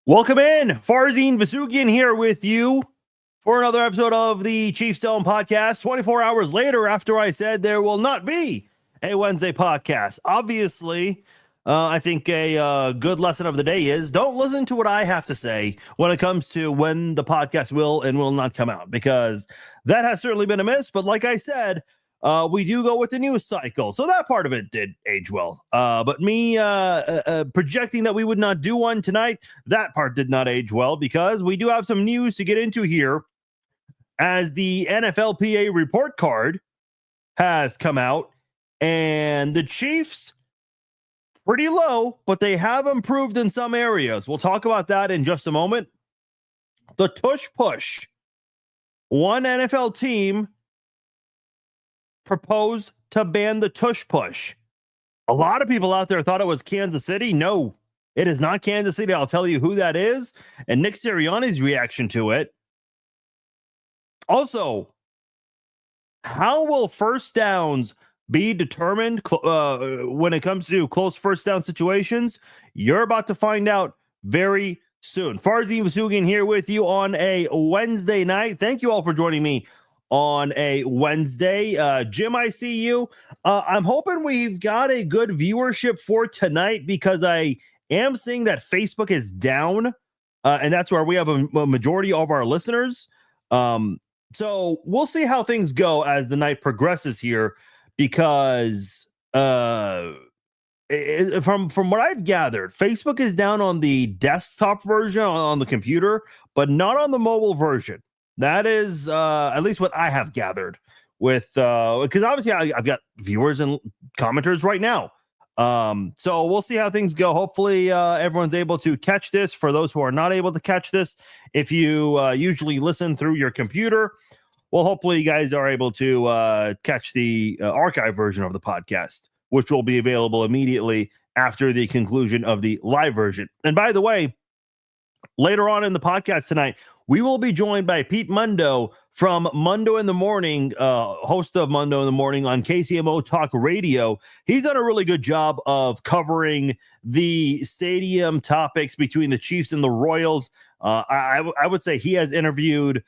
Welcome in. Farzine Vasugian here with you for another episode of the Chief Stone podcast. 24 hours later, after I said there will not be a Wednesday podcast. Obviously, I think a good lesson of the day is don't listen to what I have to say when it comes to when the podcast will and will not come out, because that has certainly been a miss. But like I said, we do go with the news cycle. So that part of it did age well. But me projecting that we would not do one tonight, that part did not age well, because we do have some news to get into here, as the NFLPA report card has come out, and the Chiefs pretty low, but they have improved in some areas. We'll talk about that in just a moment. The tush push. One NFL team proposed to ban the tush push. A lot of people out there thought it was Kansas City. No, it is not Kansas City. I'll tell you who that is, and Nick Sirianni's reaction to it. Also, how will first downs be determined when it comes to close first down situations? You're about to find out very soon. Farzine Vasugian here with you on a Wednesday night. Thank you all for joining me on a Wednesday. Jim, I see you. I'm hoping we've got a good viewership for tonight, because I am seeing that Facebook is down, and that's where we have a majority of our listeners. So we'll see how things go as the night progresses here, because from what I've gathered, Facebook is down on the desktop version on the computer, but not on the mobile version. That is at least what I have gathered, with because obviously I've got viewers and commenters right now. So we'll see how things go. Hopefully everyone's able to catch this. For those who are not able to catch this, if you usually listen through your computer, well, hopefully you guys are able to catch the archive version of the podcast, which will be available immediately after the conclusion of the live version. And by the way, later on in the podcast tonight, we will be joined by Pete Mundo from Mundo in the Morning, host of Mundo in the Morning on KCMO Talk Radio. He's done a really good job of covering the stadium topics between the Chiefs and the Royals. I would say he has interviewed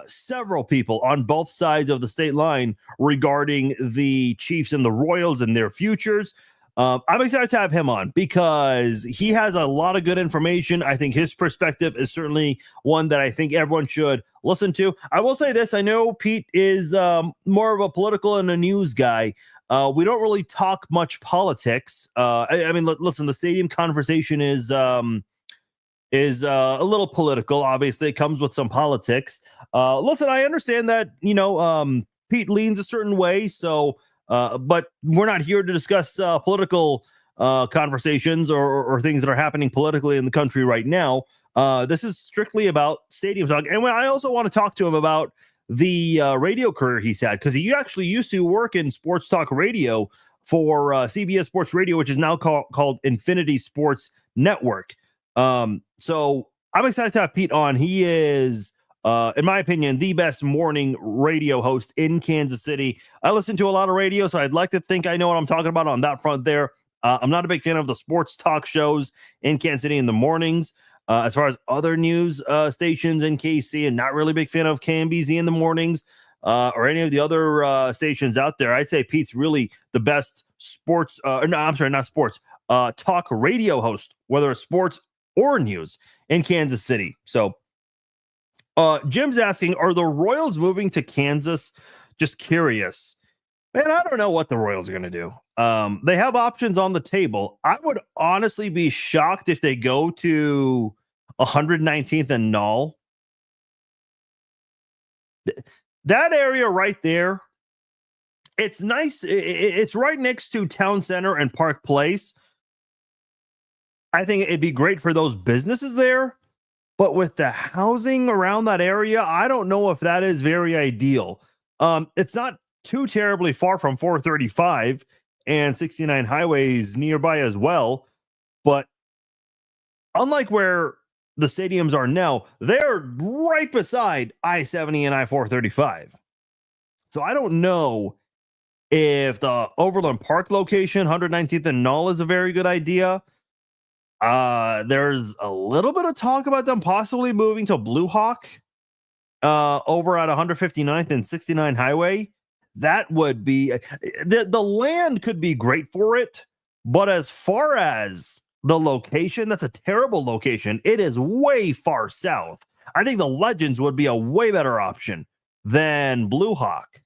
several people on both sides of the state line regarding the Chiefs and the Royals and their futures. I'm excited to have him on, because he has a lot of good information. I think his perspective is certainly one that I think everyone should listen to. I will say this. I know Pete is more of a political and a news guy. We don't really talk much politics. I mean, listen, the stadium conversation is a little political. Obviously, it comes with some politics. Listen, I understand that, Pete leans a certain way, so but we're not here to discuss political conversations or things that are happening politically in the country right now. This is strictly about stadium talk. And I also want to talk to him about the radio career he's had, because he actually used to work in sports talk radio for CBS Sports Radio, which is now called Infinity Sports Network. So I'm excited to have Pete on. He is, in my opinion, the best morning radio host in Kansas City. I listen to a lot of radio, so I'd like to think I know what I'm talking about on that front there. I'm not a big fan of the sports talk shows in Kansas City in the mornings. As far as other news stations in KC, and not really a big fan of KMBZ in the mornings or any of the other stations out there. I'd say Pete's really the best sports, talk radio host, whether it's sports or news in Kansas City. So Jim's asking, are the Royals moving to Kansas? Just curious. Man, I don't know what the Royals are going to do. They have options on the table. I would honestly be shocked if they go to 119th and Null. That area right there, it's nice. It's right next to Town Center and Park Place. I think it'd be great for those businesses there. But with the housing around that area, I don't know if that is very ideal. It's not too terribly far from 435 and 69 highways nearby as well. But unlike where the stadiums are now, they're right beside I-70 and I-435. So I don't know if the Overland Park location, 119th and Null, is a very good idea. There's a little bit of talk about them possibly moving to Blue Hawk over at 159th and 69 Highway. That would be the land could be great for it, but as far as the location, that's a terrible location. It is way far south. I think the Legends would be a way better option than Blue Hawk.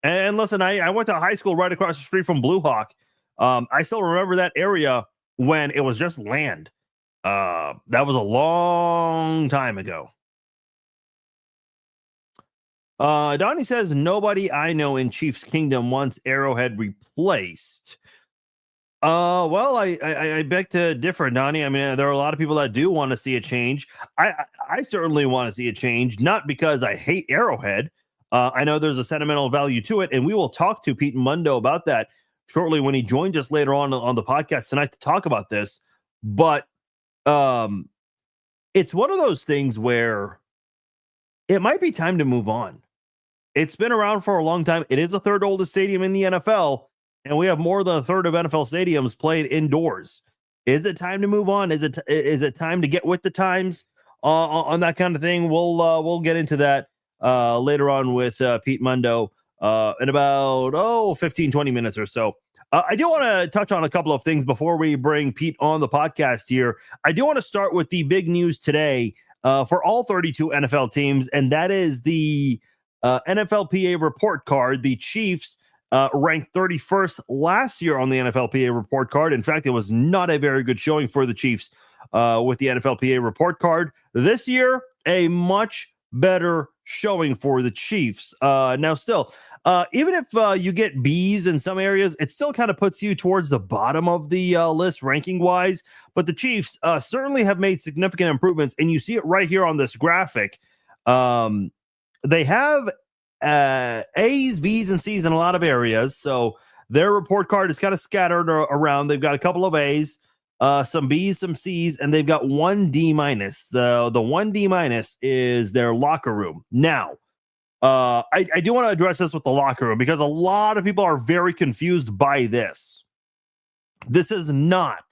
And listen, I went to high school right across the street from Blue Hawk. I still remember that area when it was just land. That was a long time ago. Donnie says nobody I know in Chiefs Kingdom wants Arrowhead replaced. Well, I beg to differ, Donnie. I mean, there are a lot of people that do want to see a change. I certainly want to see a change, not because I hate Arrowhead. I know there's a sentimental value to it, and we will talk to Pete Mundo about that shortly when he joins us later on the podcast tonight to talk about this. But it's one of those things where it might be time to move on. It's been around for a long time. It is the third oldest stadium in the NFL, and we have more than a third of NFL stadiums played indoors. Is it time to move on? Is it time to get with the times on that kind of thing? We'll get into that later on with Pete Mundo in about 15, 20 minutes or so. I do want to touch on a couple of things before we bring Pete on the podcast here. I do want to start with the big news today for all 32 NFL teams, and that is the NFLPA report card. The Chiefs ranked 31st last year on the NFLPA report card. In fact, it was not a very good showing for the Chiefs with the NFLPA report card. This year, a much better showing for the Chiefs. Now, still, even if you get Bs in some areas, it still kind of puts you towards the bottom of the list ranking-wise. But the Chiefs certainly have made significant improvements, and you see it right here on this graphic. They have A's, B's, and C's in a lot of areas. So their report card is kind of scattered around. They've got a couple of A's, some B's, some C's, and they've got one D minus. The one D minus is their locker room. Now, I do want to address this with the locker room because a lot of people are very confused by this. This is not,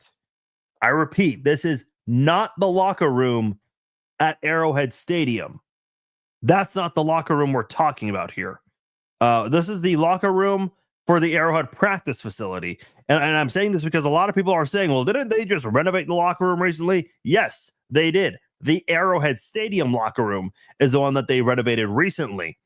I repeat, this is not the locker room at Arrowhead Stadium. That's not the locker room we're talking about here. This is the locker room for the Arrowhead practice facility. And I'm saying this because a lot of people are saying, well, didn't they just renovate the locker room recently? Yes, they did. The Arrowhead Stadium locker room is the one that they renovated recently.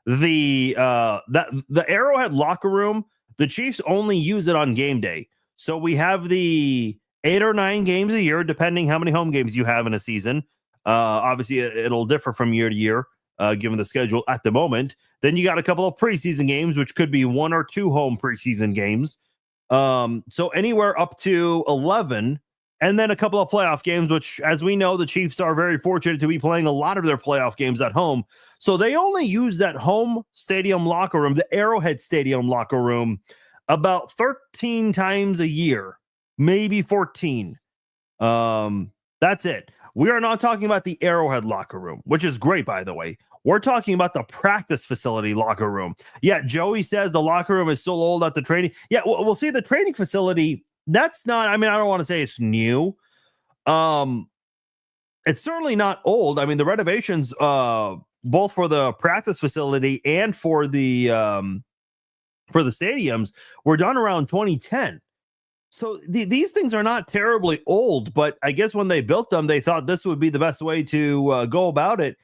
The Arrowhead locker room, the Chiefs only use it on game day. So we have the 8 or 9 games a year, depending how many home games you have in a season. Obviously, it'll differ from year to year. Given the schedule at the moment. Then you got a couple of preseason games, which could be 1 or 2 home preseason games. So anywhere up to 11, and then a couple of playoff games, which, as we know, the Chiefs are very fortunate to be playing a lot of their playoff games at home. So they only use that home stadium locker room, the Arrowhead Stadium locker room, about 13 times a year, maybe 14. That's it. We are not talking about the Arrowhead locker room, which is great, by the way. We're talking about the practice facility locker room. Yeah, Joey says the locker room is still old at the training. Yeah, we'll see the training facility. That's not, I mean, I don't want to say it's new. It's certainly not old. I mean, the renovations, both for the practice facility and for the stadiums were done around 2010. So these things are not terribly old, but I guess when they built them, they thought this would be the best way to go about it.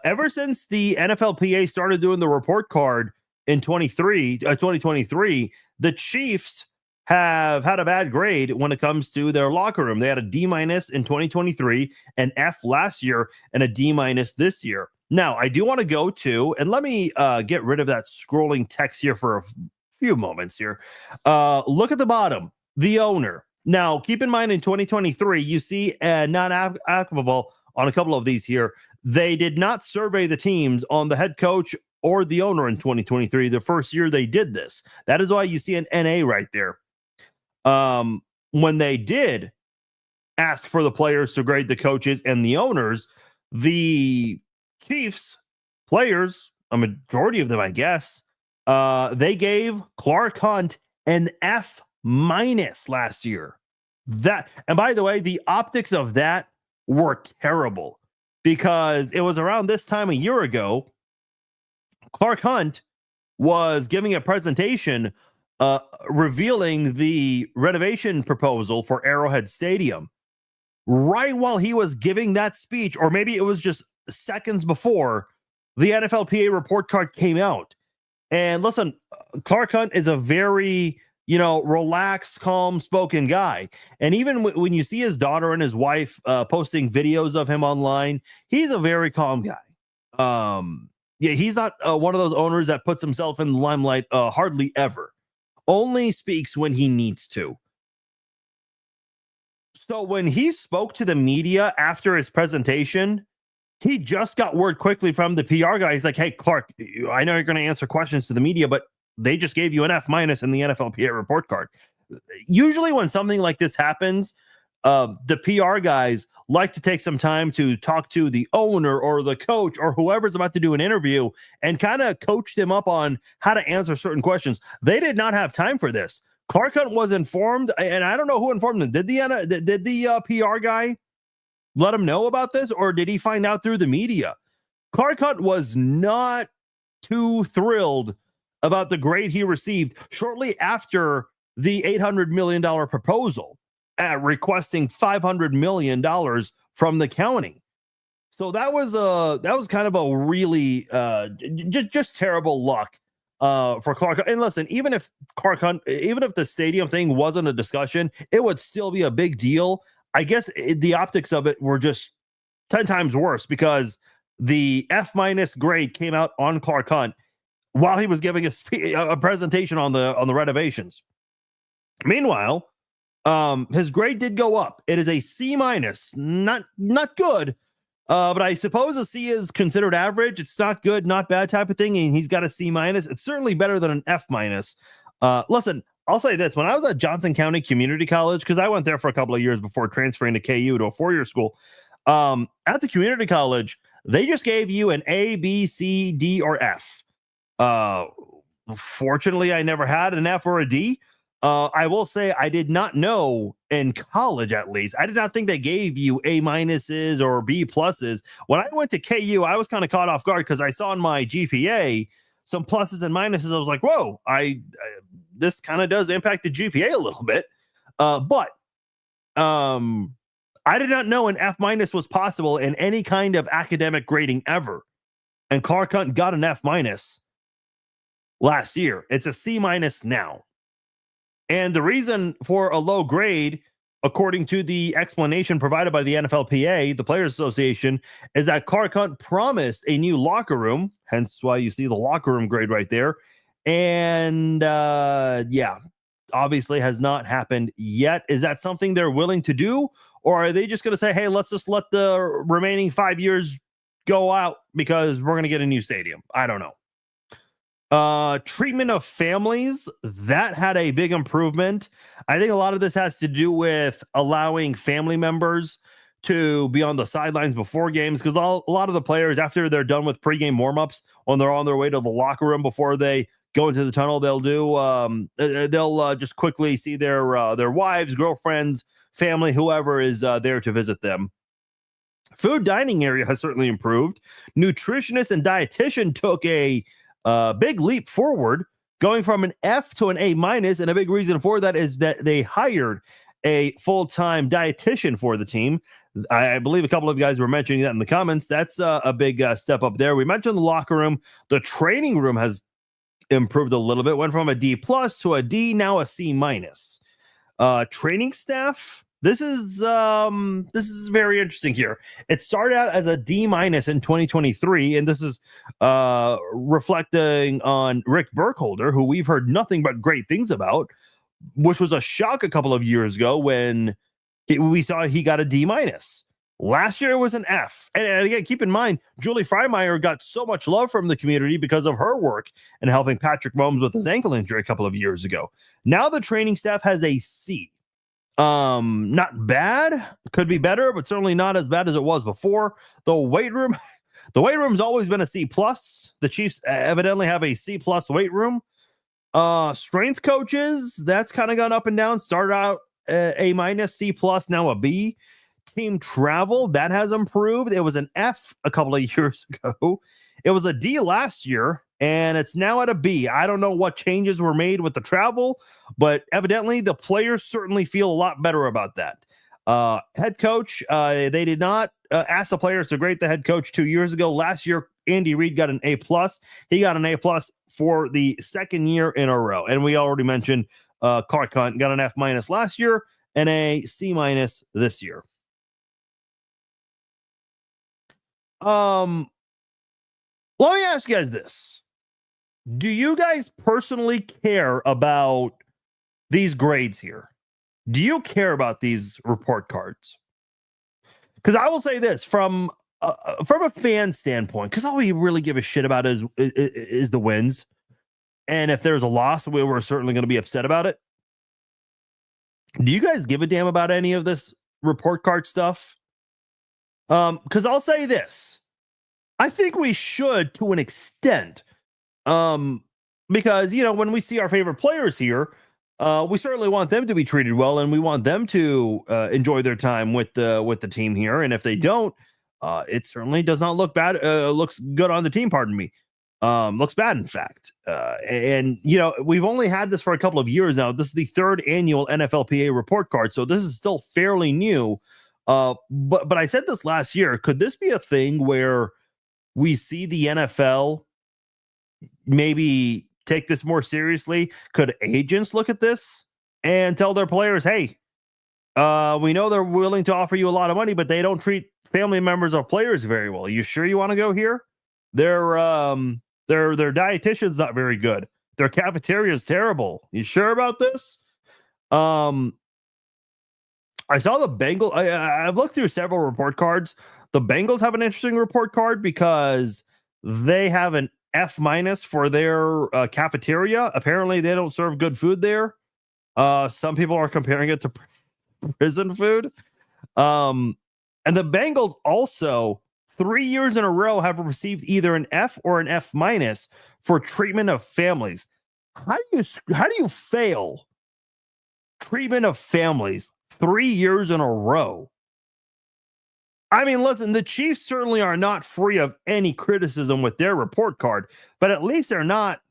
Ever since the NFLPA started doing the report card in 2023, the Chiefs have had a bad grade when it comes to their locker room. They had a D minus in 2023, an F last year, and a D minus this year. Now, I do want to go to, and let me get rid of that scrolling text here for a few moments here. Look at the bottom. The owner. Now, keep in mind in 2023, you see not applicable on a couple of these here. They did not survey the teams on the head coach or the owner in 2023, the first year they did this. That is why you see an NA right there. When they did ask for the players to grade the coaches and the owners, the Chiefs players, a majority of them, I guess, they gave Clark Hunt an F minus last year. That, and by the way, the optics of that were terrible because it was around this time a year ago. Clark Hunt was giving a presentation revealing the renovation proposal for Arrowhead Stadium. Right while he was giving that speech, or maybe it was just seconds before, the NFLPA report card came out. And listen, Clark Hunt is a very, relaxed, calm spoken guy. And even when you see his daughter and his wife posting videos of him online, he's a very calm guy. Yeah, he's not one of those owners that puts himself in the limelight hardly ever. Only speaks when he needs to. So when he spoke to the media after his presentation, he just got word quickly from the PR guy. He's like, hey, Clark, I know you're going to answer questions to the media, but they just gave you an F- in the NFLPA report card. Usually when something like this happens, the PR guys like to take some time to talk to the owner or the coach or whoever's about to do an interview and kind of coach them up on how to answer certain questions. They did not have time for this. Clark Hunt was informed, and I don't know who informed him. Did the PR guy let him know about this, or did he find out through the media? Clark Hunt was not too thrilled about the grade he received shortly after the $800 million proposal, requesting $500 million from the county. So that was kind of a really just terrible luck for Clark Hunt. And listen, even if the stadium thing wasn't a discussion, it would still be a big deal. I guess the optics of it were just 10 times worse because the F- grade came out on Clark Hunt while he was giving a presentation on the renovations. Meanwhile, his grade did go up. It is a C-, not good. But I suppose a C is considered average. It's not good, not bad type of thing. And he's got a C-. It's certainly better than an F-. Listen, I'll say this. When I was at Johnson County Community College, because I went there for a couple of years before transferring to KU to a 4-year school, at the community college, they just gave you an A, B, C, D, or F. Fortunately, I never had an F or a D. I will say I did not know in college, at least. I did not think they gave you A- or B+. When I went to KU, I was kind of caught off guard because I saw in my GPA some pluses and minuses. I was like, whoa, this kind of does impact the GPA a little bit. But I did not know an F- was possible in any kind of academic grading ever. And Clark Hunt got an F- last year. It's a C- now. And the reason for a low grade, according to the explanation provided by the NFLPA, the Players Association, is that Clark Hunt promised a new locker room, hence why you see the locker room grade right there. And obviously has not happened yet. Is that something they're willing to do? Or are they just going to say, hey, let's just let the remaining 5 years go out because we're going to get a new stadium? I don't know. Treatment of families, that had a big improvement. I think a lot of this has to do with allowing family members to be on the sidelines before games, because a lot of the players, after they're done with pregame warmups, when they're on their way to the locker room before they go into the tunnel, they'll just quickly see their wives, girlfriends, family, whoever is there to visit them. Food dining area has certainly improved. Nutritionist and dietitian took a big leap forward, going from an F to an A-. And a big reason for that is that they hired a full-time dietitian for the team. I believe a couple of guys were mentioning that in the comments. That's a big step up there. We mentioned the locker room. The training room has improved a little bit, went from a D+ to a D, now a C-. Training staff, this is very interesting here. It started out as a D- in 2023, and this is reflecting on Rick Burkholder, who we've heard nothing but great things about, which was a shock a couple of years ago when we saw he got a D-. Last year it was an F. And again, keep in mind, Julie Freimeyer got so much love from the community because of her work in helping Patrick Mahomes with his ankle injury a couple of years ago. Now the training staff has a C. Not bad, could be better, but certainly not as bad as it was before. The weight room's always been a C+. The Chiefs evidently have a C+ weight room. Strength coaches, that's kind of gone up and down. Started out A minus, C plus, now a B. Team travel, that has improved. It was an F a couple of years ago. It was a D last year, and it's now at a B. I don't know what changes were made with the travel, but evidently the players certainly feel a lot better about that. Head coach, they did not ask the players to grade the head coach 2 years ago. Last year, Andy Reid got an A plus. He got an A plus for the second year in a row. And we already mentioned Clark Hunt got an F minus last year and a C minus this year. Let me ask you guys this. Do you guys personally care about these grades here? Do you care about these report cards? Because I will say this from a fan standpoint, because all we really give a shit about is the wins. And if there's a loss, we're certainly going to be upset about it. Do you guys give a damn about any of this report card stuff? Because I'll say this. I think we should to an extent. Because, when we see our favorite players here, we certainly want them to be treated well, and we want them to enjoy their time with the team here. And if they don't, it certainly does not look bad. Looks good on the team. Pardon me. Looks bad, in fact. And we've only had this for a couple of years now. This is the third annual NFLPA report card, so this is still fairly new. But I said this last year. Could this be a thing where we see the NFL maybe take this more seriously? Could agents look at this and tell their players, hey, we know they're willing to offer you a lot of money, but they don't treat family members of players very well. You sure you want to go here? Their dietitian's not very good. Their cafeteria is terrible. You sure about this? I saw the Bengals. I've looked through several report cards. The Bengals have an interesting report card because they have an F minus for their cafeteria. Apparently, they don't serve good food there. Some people are comparing it to prison food. And the Bengals also 3 years in a row have received either an F or an F minus for treatment of families. How do you fail treatment of families 3 years in a row? I mean, listen, the Chiefs certainly are not free of any criticism with their report card, but at least they're not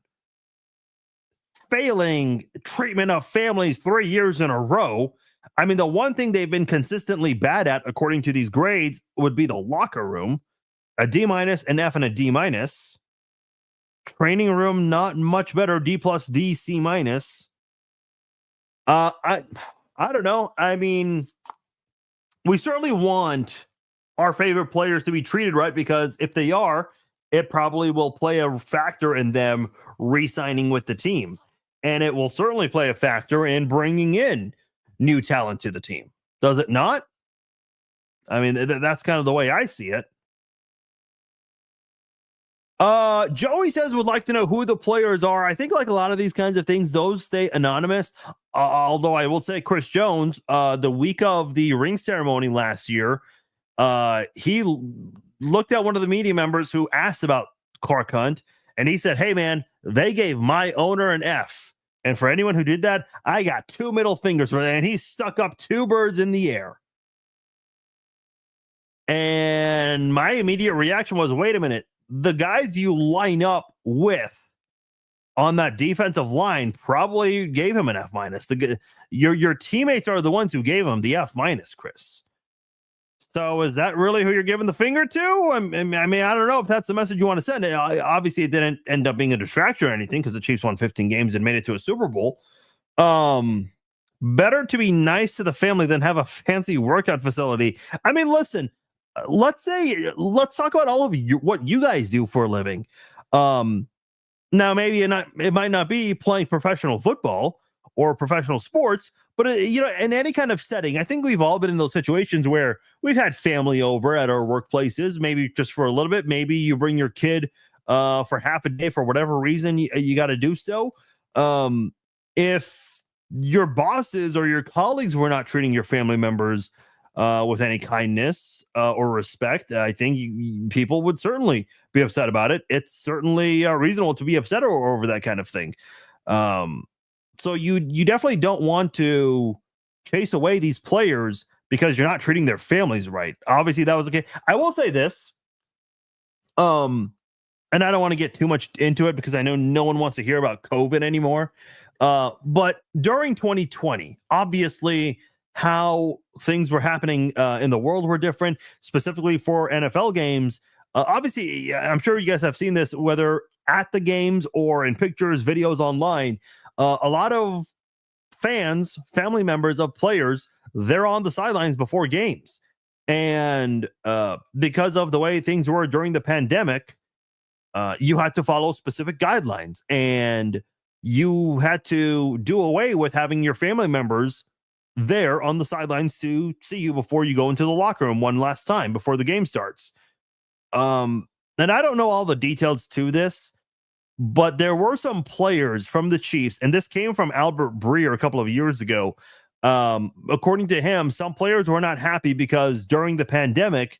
failing treatment of families 3 years in a row. I mean, the one thing they've been consistently bad at, according to these grades, would be the locker room. A D minus, an F, and a D minus. Training room, not much better. D plus, D, C minus. I don't know. I mean, we certainly want our favorite players to be treated right, because if they are, it probably will play a factor in them re-signing with the team. And it will certainly play a factor in bringing in new talent to the team. Does it not? I mean, that's kind of the way I see it. Joey says would like to know who the players are. I think like a lot of these kinds of things, those stay anonymous. Although I will say Chris Jones, the week of the ring ceremony last year, he looked at one of the media members who asked about Clark Hunt, and he said, hey man, they gave my owner an F. And for anyone who did that, I got 2 middle fingers for that. And he stuck up 2 birds in the air. And my immediate reaction was, wait a minute. The guys you line up with on that defensive line probably gave him an F minus. Your teammates are the ones who gave him the F minus, Chris. So is that really who you're giving the finger to? I mean, I don't know if that's the message you want to send. Obviously, it didn't end up being a distraction or anything because the Chiefs won 15 games and made it to a Super Bowl. Better to be nice to the family than have a fancy workout facility. I mean, listen, let's talk about all of you, what you guys do for a living. Now, maybe it might not be playing professional football or professional sports, but in any kind of setting, I think we've all been in those situations where we've had family over at our workplaces, maybe just for a little bit. Maybe you bring your kid for half a day for whatever reason you got to do so. If your bosses or your colleagues were not treating your family members with any kindness or respect, I think people would certainly be upset about it. It's certainly reasonable to be upset over that kind of thing. So you definitely don't want to chase away these players because you're not treating their families right. Obviously, that was the case. I will say this. And I don't want to get too much into it because I know no one wants to hear about COVID anymore. But during 2020, obviously, how things were happening in the world were different, specifically for NFL games. Obviously, I'm sure you guys have seen this, whether at the games or in pictures, videos online. A lot of fans, family members of players, they're on the sidelines before games. And because of the way things were during the pandemic, you had to follow specific guidelines, and you had to do away with having your family members there on the sidelines to see you before you go into the locker room one last time before the game starts. And I don't know all the details to this, but there were some players from the Chiefs, and this came from Albert Breer a couple of years ago. According to him, some players were not happy because during the pandemic,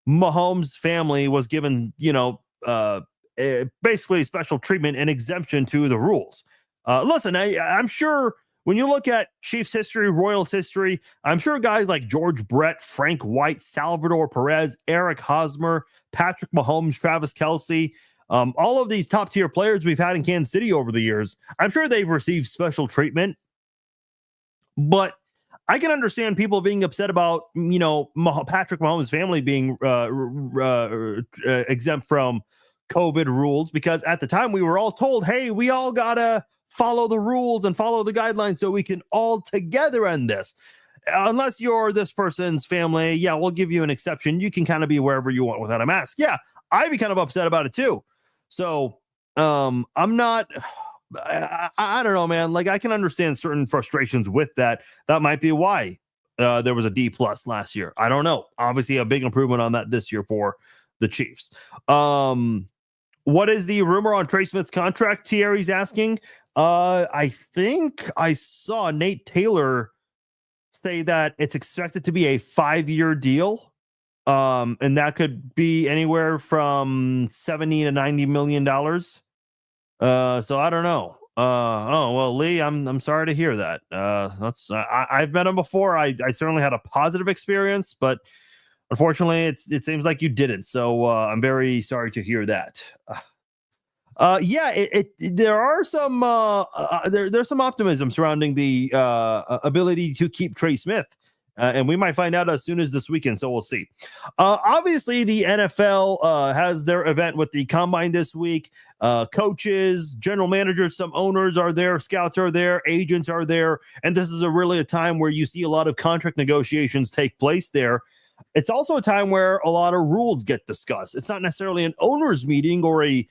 Mahomes' family was given, basically special treatment and exemption to the rules. Listen, I'm sure when you look at Chiefs history, Royals history, I'm sure guys like George Brett, Frank White, Salvador Perez, Eric Hosmer, Patrick Mahomes, Travis Kelce, all of these top tier players we've had in Kansas City over the years, I'm sure they've received special treatment. But I can understand people being upset about, Patrick Mahomes' family being exempt from COVID rules, because at the time we were all told, hey, we all gotta follow the rules and follow the guidelines so we can all together end this. Unless you're this person's family, yeah, we'll give you an exception. You can kind of be wherever you want without a mask. Yeah, I'd be kind of upset about it too. So I'm not, I don't know, man. Like, I can understand certain frustrations with that. That might be why there was a D+ last year. I don't know. Obviously, a big improvement on that this year for the Chiefs. What is the rumor on Trey Smith's contract? Thierry's asking. I think I saw Nate Taylor say that it's expected to be a 5-year deal. And that could be anywhere from $70 to $90 million. So I don't know. Oh, well, Lee, I'm sorry to hear that. I've met him before. I certainly had a positive experience, but unfortunately, it seems like you didn't. So I'm very sorry to hear that. There are some there's some optimism surrounding the ability to keep Trey Smith. And we might find out as soon as this weekend, so we'll see. Obviously, the NFL has their event with the Combine this week. Coaches, general managers, some owners are there, scouts are there, agents are there, and this is really a time where you see a lot of contract negotiations take place there. It's also a time where a lot of rules get discussed. It's not necessarily an owners meeting or the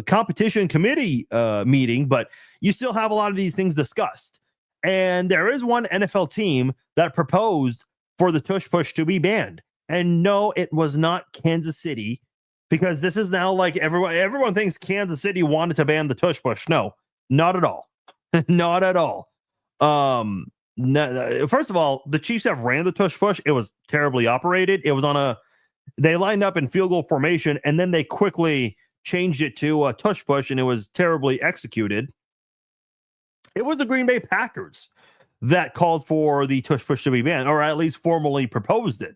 competition committee meeting, but you still have a lot of these things discussed. And there is one NFL team that proposed for the tush push to be banned. And no, it was not Kansas City, because this is now like everyone thinks Kansas City wanted to ban the tush push. No, not at all. Not at all. First of all, the Chiefs have ran the tush push. It was terribly operated. It was they lined up in field goal formation, and then they quickly changed it to a tush push, and it was terribly executed. It was the Green Bay Packers that called for the tush push to be banned, or at least formally proposed it.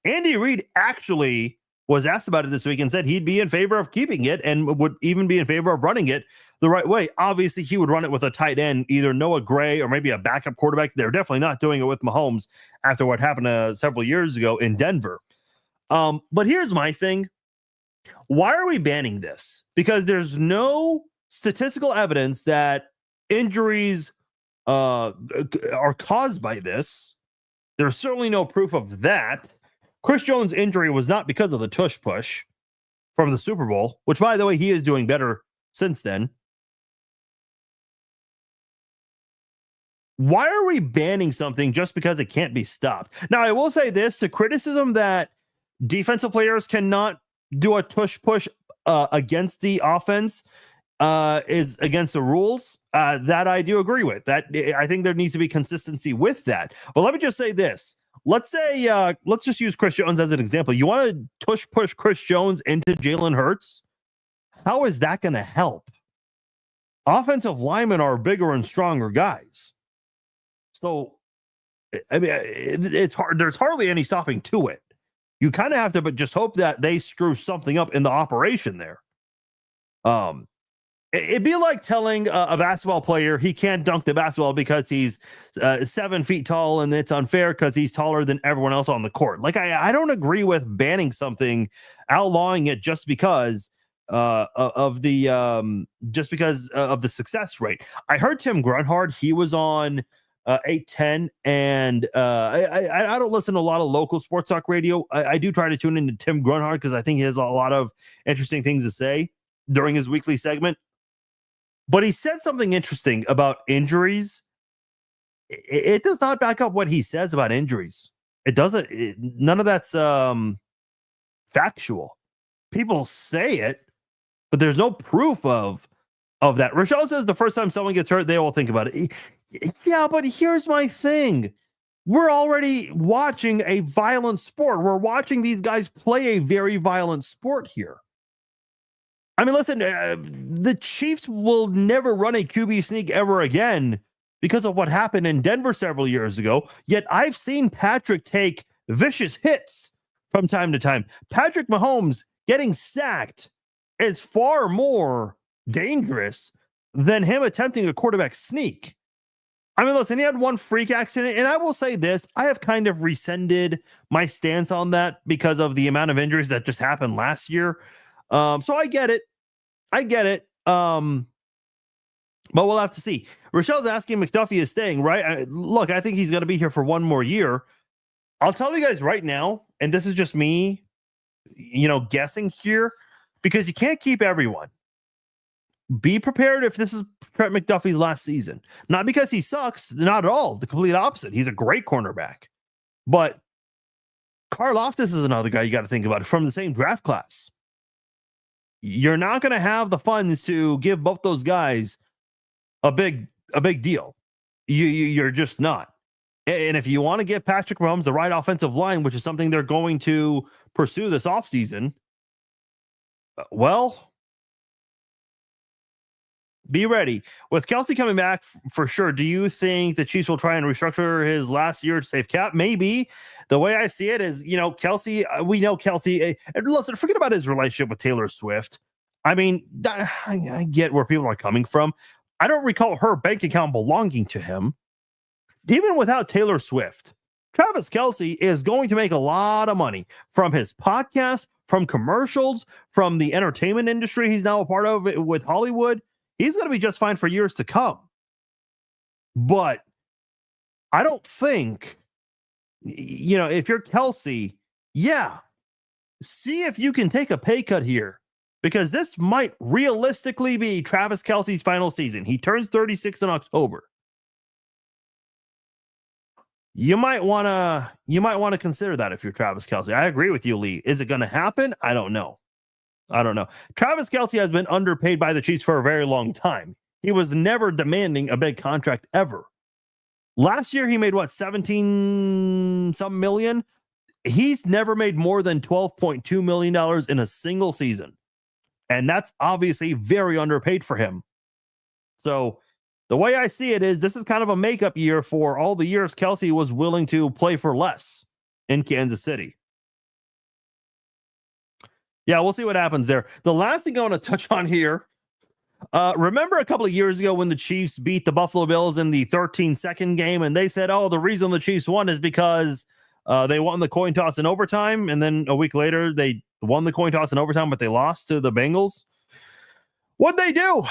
Andy Reid actually was asked about it this week and said he'd be in favor of keeping it and would even be in favor of running it the right way. Obviously, he would run it with a tight end, either Noah Gray or maybe a backup quarterback. They're definitely not doing it with Mahomes after what happened several years ago in Denver. But here's my thing. Why are we banning this? Because there's no statistical evidence that injuries are caused by this. There's certainly no proof of that. Chris Jones' injury was not because of the tush push from the Super Bowl, which, by the way, he is doing better since then. Why are we banning something just because it can't be stopped? Now, I will say this, the criticism that defensive players cannot do a tush push against the offense is against the rules. That I do agree with. That I think there needs to be consistency with that. But let me just say this. Let's just use Chris Jones as an example. You want to tush push Chris Jones into Jalen Hurts? How is that going to help? Offensive linemen are bigger and stronger guys. So, I mean, it's hard. There's hardly any stopping to it. You kind of have to, but just hope that they screw something up in the operation there. It'd be like telling a basketball player he can't dunk the basketball because he's 7 feet tall, and it's unfair because he's taller than everyone else on the court. Like, I don't agree with banning something, outlawing it just because of the success rate. I heard Tim Grunhard, he was on 810, and I don't listen to a lot of local sports talk radio. I do try to tune into Tim Grunhard because I think he has a lot of interesting things to say during his weekly segment. But he said something interesting about injuries. It does not back up what he says about injuries. It doesn't. None of that's factual. People say it, but there's no proof of that. Rochelle says the first time someone gets hurt, they will think about it. Yeah, but here's my thing. We're already watching a violent sport. We're watching these guys play a very violent sport here. I mean, listen, the Chiefs will never run a QB sneak ever again because of what happened in Denver several years ago. Yet I've seen Patrick take vicious hits from time to time. Patrick Mahomes getting sacked is far more dangerous than him attempting a quarterback sneak. I mean, listen, he had one freak accident, and I will say this, I have kind of rescinded my stance on that because of the amount of injuries that just happened last year. So I get it. But we'll have to see. Rochelle's asking McDuffie is staying, right? Look, I think he's going to be here for one more year. I'll tell you guys right now, and this is just me, guessing here, because you can't keep everyone. Be prepared if this is Trent McDuffie's last season. Not because he sucks, not at all. The complete opposite. He's a great cornerback. But Karlaftis is another guy you got to think about from the same draft class. You're not going to have the funds to give both those guys a big deal. You're just not. And if you want to get Patrick Mahomes the right offensive line, which is something they're going to pursue this offseason, well, be ready. With Kelce coming back for sure, do you think the Chiefs will try and restructure his last year to save cap? Maybe. The way I see it is, Kelce, we know Kelce, and listen, forget about his relationship with Taylor Swift. I mean, I get where people are coming from. I don't recall her bank account belonging to him. Even without Taylor Swift, Travis Kelce is going to make a lot of money from his podcast, from commercials, from the entertainment industry he's now a part of with Hollywood. He's going to be just fine for years to come. But I don't think, if you're Kelce, see if you can take a pay cut here, because this might realistically be Travis Kelce's final season. He turns 36 in October. You might want to consider that if you're Travis Kelce. I agree with you, Lee. Is it going to happen? I don't know. Travis Kelce has been underpaid by the Chiefs for a very long time. He was never demanding a big contract ever. Last year, he made 17 some million. He's never made more than $12.2 million in a single season. And that's obviously very underpaid for him. So the way I see it is this is kind of a makeup year for all the years Kelce was willing to play for less in Kansas City. Yeah, we'll see what happens there. The last thing I want to touch on here, remember a couple of years ago when the Chiefs beat the Buffalo Bills in the 13-second game, and they said, the reason the Chiefs won is because they won the coin toss in overtime, and then a week later they won the coin toss in overtime, but they lost to the Bengals. What'd they do?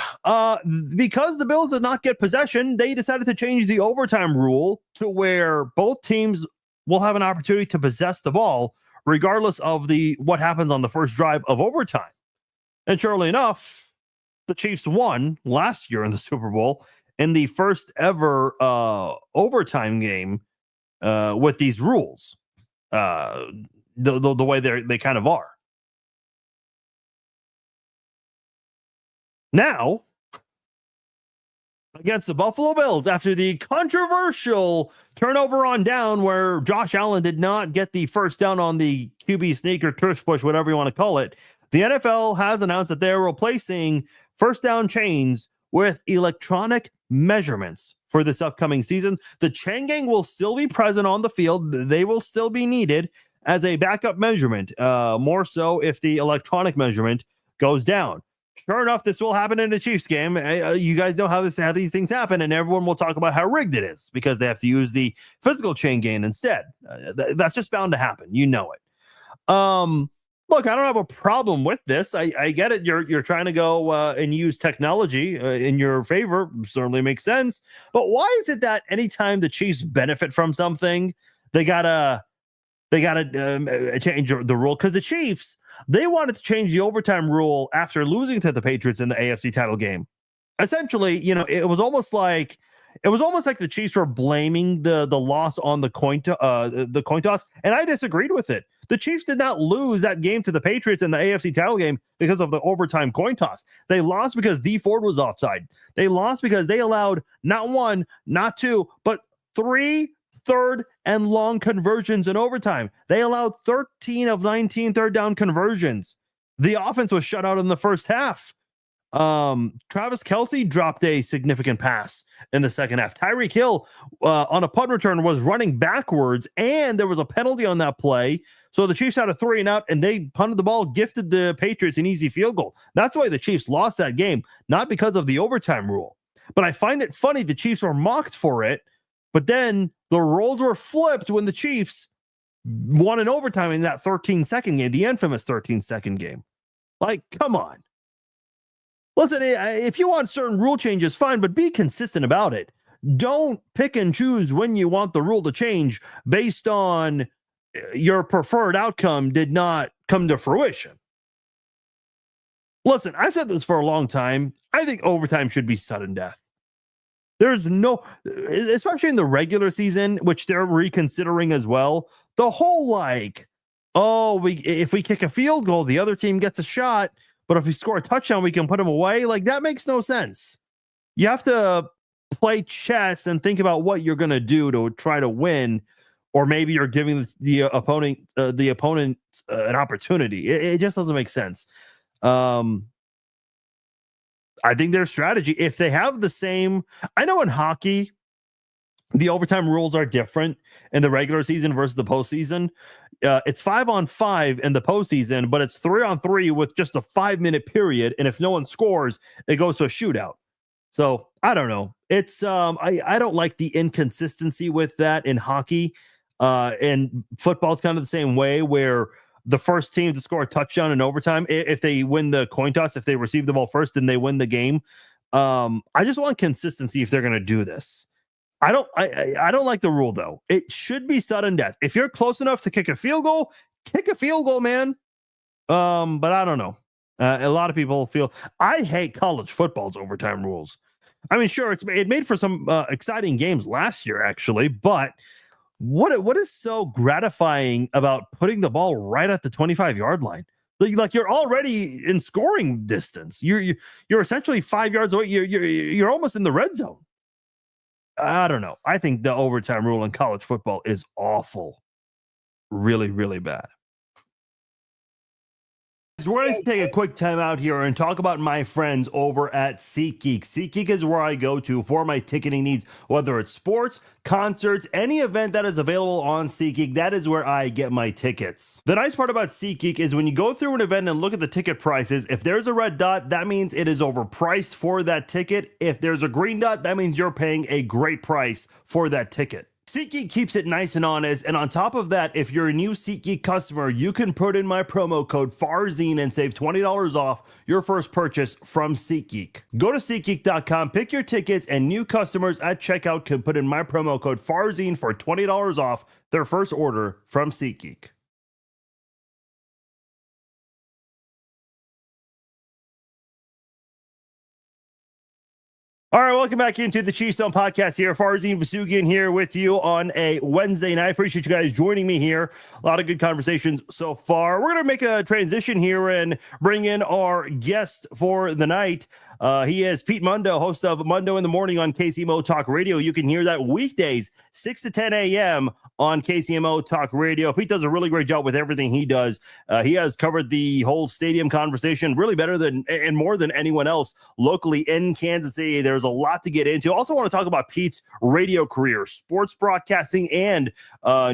Because the Bills did not get possession, they decided to change the overtime rule to where both teams will have an opportunity to possess the ball, regardless of what happens on the first drive of overtime. And surely enough, the Chiefs won last year in the Super Bowl in the first ever overtime game with these rules, the way they kind of are. Now, against the Buffalo Bills, after the controversial turnover on down where Josh Allen did not get the first down on the QB sneak or tush push, whatever you want to call it, the NFL has announced that they're replacing first down chains with electronic measurements for this upcoming season. The chain gang will still be present on the field. They will still be needed as a backup measurement, more so if the electronic measurement goes down. Sure enough, this will happen in the Chiefs game. You guys know how these things happen, and everyone will talk about how rigged it is because they have to use the physical chain gain instead. That's just bound to happen. You know it. Look, I don't have a problem with this. I get it. You're trying to go and use technology in your favor. Certainly makes sense. But why is it that anytime the Chiefs benefit from something, they gotta change the rule? Because the Chiefs, they wanted to change the overtime rule after losing to the Patriots in the AFC title game. Essentially, it was almost like the Chiefs were blaming the loss on the coin toss, and I disagreed with it. The Chiefs did not lose that game to the Patriots in the AFC title game because of the overtime coin toss. They lost because Dee Ford was offside. They lost because they allowed not one, not two, but 3 third and long conversions in overtime. They allowed 13 of 19 third down conversions. The offense was shut out in the first half. Travis Kelce dropped a significant pass in the second half. Tyreek Hill on a punt return was running backwards, and there was a penalty on that play. So the Chiefs had a 3-and-out, and they punted the ball, gifted the Patriots an easy field goal. That's why the Chiefs lost that game, not because of the overtime rule. But I find it funny the Chiefs were mocked for it, but then the roles were flipped when the Chiefs won in overtime in that 13-second game, the infamous 13-second game. Like, come on. Listen, if you want certain rule changes, fine, but be consistent about it. Don't pick and choose when you want the rule to change based on your preferred outcome did not come to fruition. Listen, I've said this for a long time. I think overtime should be sudden death. There's no, especially in the regular season, which they're reconsidering as well. The whole if we kick a field goal, the other team gets a shot, but if we score a touchdown, we can put them away. Like, that makes no sense. You have to play chess and think about what you're going to do to try to win, or maybe you're giving the opponent an opportunity. It just doesn't make sense. I think their strategy, if they have the same, I know in hockey, the overtime rules are different in the regular season versus the postseason. It's 5-on-5 in the postseason, but it's 3-on-3 with just a 5-minute period. And if no one scores, it goes to a shootout. So I don't know. It's I don't like the inconsistency with that in hockey. And football's kind of the same way, where the first team to score a touchdown in overtime, if they win the coin toss, if they receive the ball first, then they win the game. I just want consistency if they're going to do this. I don't like the rule, though. It should be sudden death. If you're close enough to kick a field goal, man. But I don't know. A lot of people feel, I hate college football's overtime rules. I mean, sure, it made for some exciting games last year, actually, but what is so gratifying about putting the ball right at the 25-yard line? Like, you're already in scoring distance. You're essentially 5 yards away. You're almost in the red zone. I don't know. I think the overtime rule in college football is awful. Really, really bad. So we're going to take a quick time out here and talk about my friends over at SeatGeek. SeatGeek is where I go to for my ticketing needs, whether it's sports, concerts, any event that is available on SeatGeek. That is where I get my tickets. The nice part about SeatGeek is when you go through an event and look at the ticket prices, if there's a red dot, that means it is overpriced for that ticket. If there's a green dot, that means you're paying a great price for that ticket. SeatGeek keeps it nice and honest, and on top of that, if you're a new SeatGeek customer, you can put in my promo code FARZINE and save $20 off your first purchase from SeatGeek. Go to SeatGeek.com, pick your tickets, and new customers at checkout can put in my promo code FARZINE for $20 off their first order from SeatGeek. All right, welcome back into the Chiefs Zone podcast here. Farzine Vasugian here with you on a Wednesday night. Appreciate you guys joining me here. A lot of good conversations so far. We're going to make a transition here and bring in our guest for the night. He is Pete Mundo, host of Mundo in the Morning on KCMO Talk Radio. You can hear that weekdays, 6 to 10 a.m. on KCMO Talk Radio. Pete does a really great job with everything he does. He has covered the whole stadium conversation really better than and more than anyone else locally in Kansas City. There's a lot to get into. Also want to talk about Pete's radio career, sports broadcasting and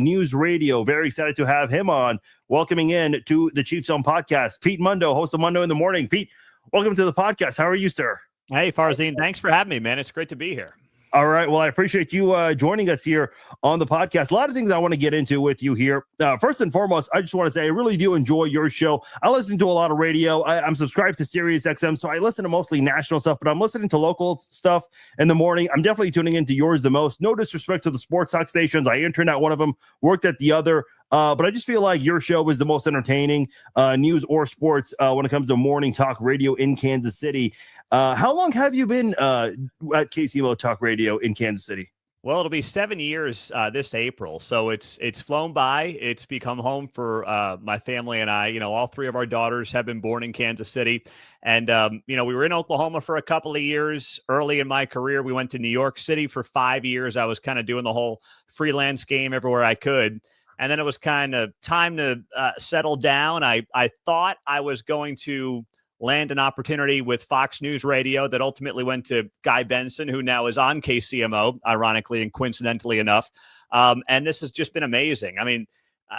news radio. Very excited to have him on. Welcoming in to the Chiefs Zone podcast, Pete Mundo, host of Mundo in the Morning. Pete, welcome to the podcast. How are you, sir? Hey, Farzine. Thanks for having me, man. It's great to be here. All right. Well, I appreciate you joining us here on the podcast. A lot of things I want to get into with you here. First and foremost, I just want to say I really do enjoy your show. I listen to a lot of radio. I'm subscribed to Sirius XM, so I listen to mostly national stuff, but I'm listening to local stuff in the morning. I'm definitely tuning into yours the most. No disrespect to the sports talk stations. I interned at one of them, worked at the other. But I just feel like your show is the most entertaining news or sports when it comes to morning talk radio in Kansas City. How long have you been at KCMO Talk Radio in Kansas City? Well, it'll be 7 years this April, so it's flown by. It's become home for my family and I. You know, all three of our daughters have been born in Kansas City, and you know, we were in Oklahoma for a couple of years. Early in my career, we went to New York City for 5 years. I was kind of doing the whole freelance game everywhere I could. And then it was kind of time to settle down. I thought I was going to land an opportunity with Fox News Radio that ultimately went to Guy Benson, who now is on KCMO, ironically and coincidentally enough. And this has just been amazing. I mean,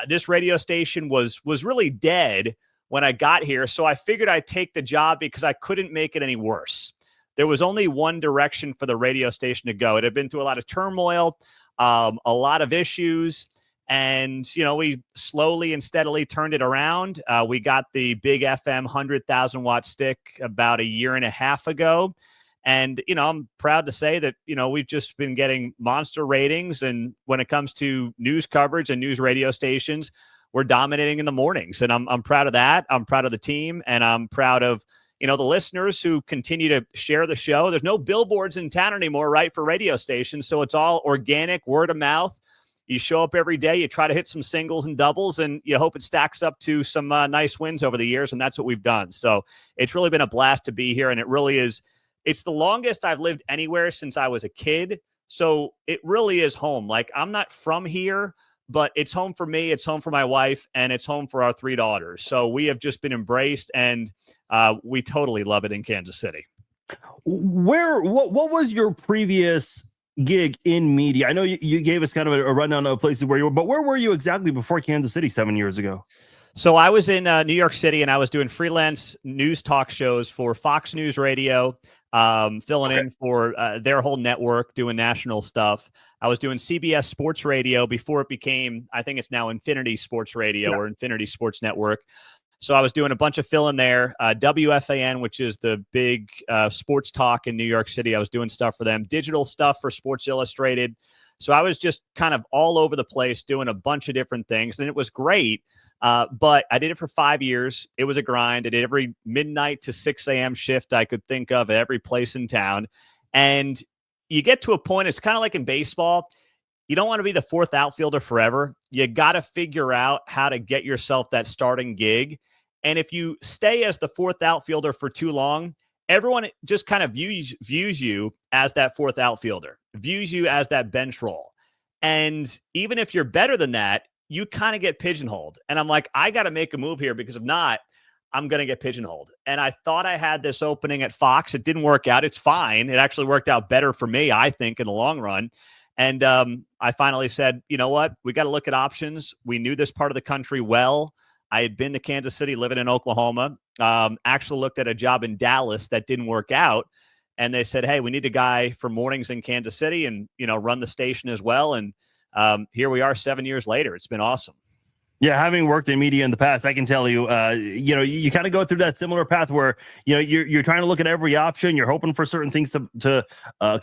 this radio station was really dead when I got here. So I figured I'd take the job because I couldn't make it any worse. There was only one direction for the radio station to go. It had been through a lot of turmoil, a lot of issues. And, you know, we slowly and steadily turned it around. We got the big FM 100,000 watt stick about a year and a half ago. And, you know, I'm proud to say that, you know, we've just been getting monster ratings. And when it comes to news coverage and news radio stations, we're dominating in the mornings. And I'm proud of that. I'm proud of the team. And I'm proud of, you know, the listeners who continue to share the show. There's no billboards in town anymore, right, for radio stations. So it's all organic, word of mouth. You show up every day, you try to hit some singles and doubles, and you hope it stacks up to some nice wins over the years, and that's what we've done. So it's really been a blast to be here, and it really is. It's the longest I've lived anywhere since I was a kid, so it really is home. Like, I'm not from here, but it's home for me, it's home for my wife, and it's home for our three daughters. So we have just been embraced, and we totally love it in Kansas City. What was your previous gig in media? I know you gave us kind of a rundown of places where you were, but where were you exactly before Kansas City 7 years ago? So I was in New York City, and I was doing freelance news talk shows for Fox News Radio, filling in for their whole network, doing national stuff. I was doing CBS Sports Radio before it became, I think it's now Infinity Sports Radio or Infinity Sports Network. So I was doing a bunch of fill in there. WFAN, which is the big sports talk in New York City. I was doing stuff for them, digital stuff for Sports Illustrated. So I was just kind of all over the place doing a bunch of different things. And it was great. But I did it for 5 years. It was a grind. I did every midnight to 6 a.m. shift I could think of at every place in town. And you get to a point, it's kind of like in baseball. You don't want to be the fourth outfielder forever. You got to figure out how to get yourself that starting gig. And if you stay as the fourth outfielder for too long, everyone just kind of views you as that fourth outfielder, views you as that bench role. And even if you're better than that, you kind of get pigeonholed. And I'm like, I got to make a move here, because if not, I'm going to get pigeonholed. And I thought I had this opening at Fox. It didn't work out. It's fine. It actually worked out better for me, I think, in the long run. And I finally said, you know what? We got to look at options. We knew this part of the country well. I had been to Kansas City, living in Oklahoma, actually looked at a job in Dallas that didn't work out. And they said, hey, we need a guy for mornings in Kansas City and, you know, run the station as well. And here we are 7 years later. It's been awesome. Yeah, having worked in media in the past, I can tell you, you know, you kind of go through that similar path where, you know, you're trying to look at every option. You're hoping for certain things to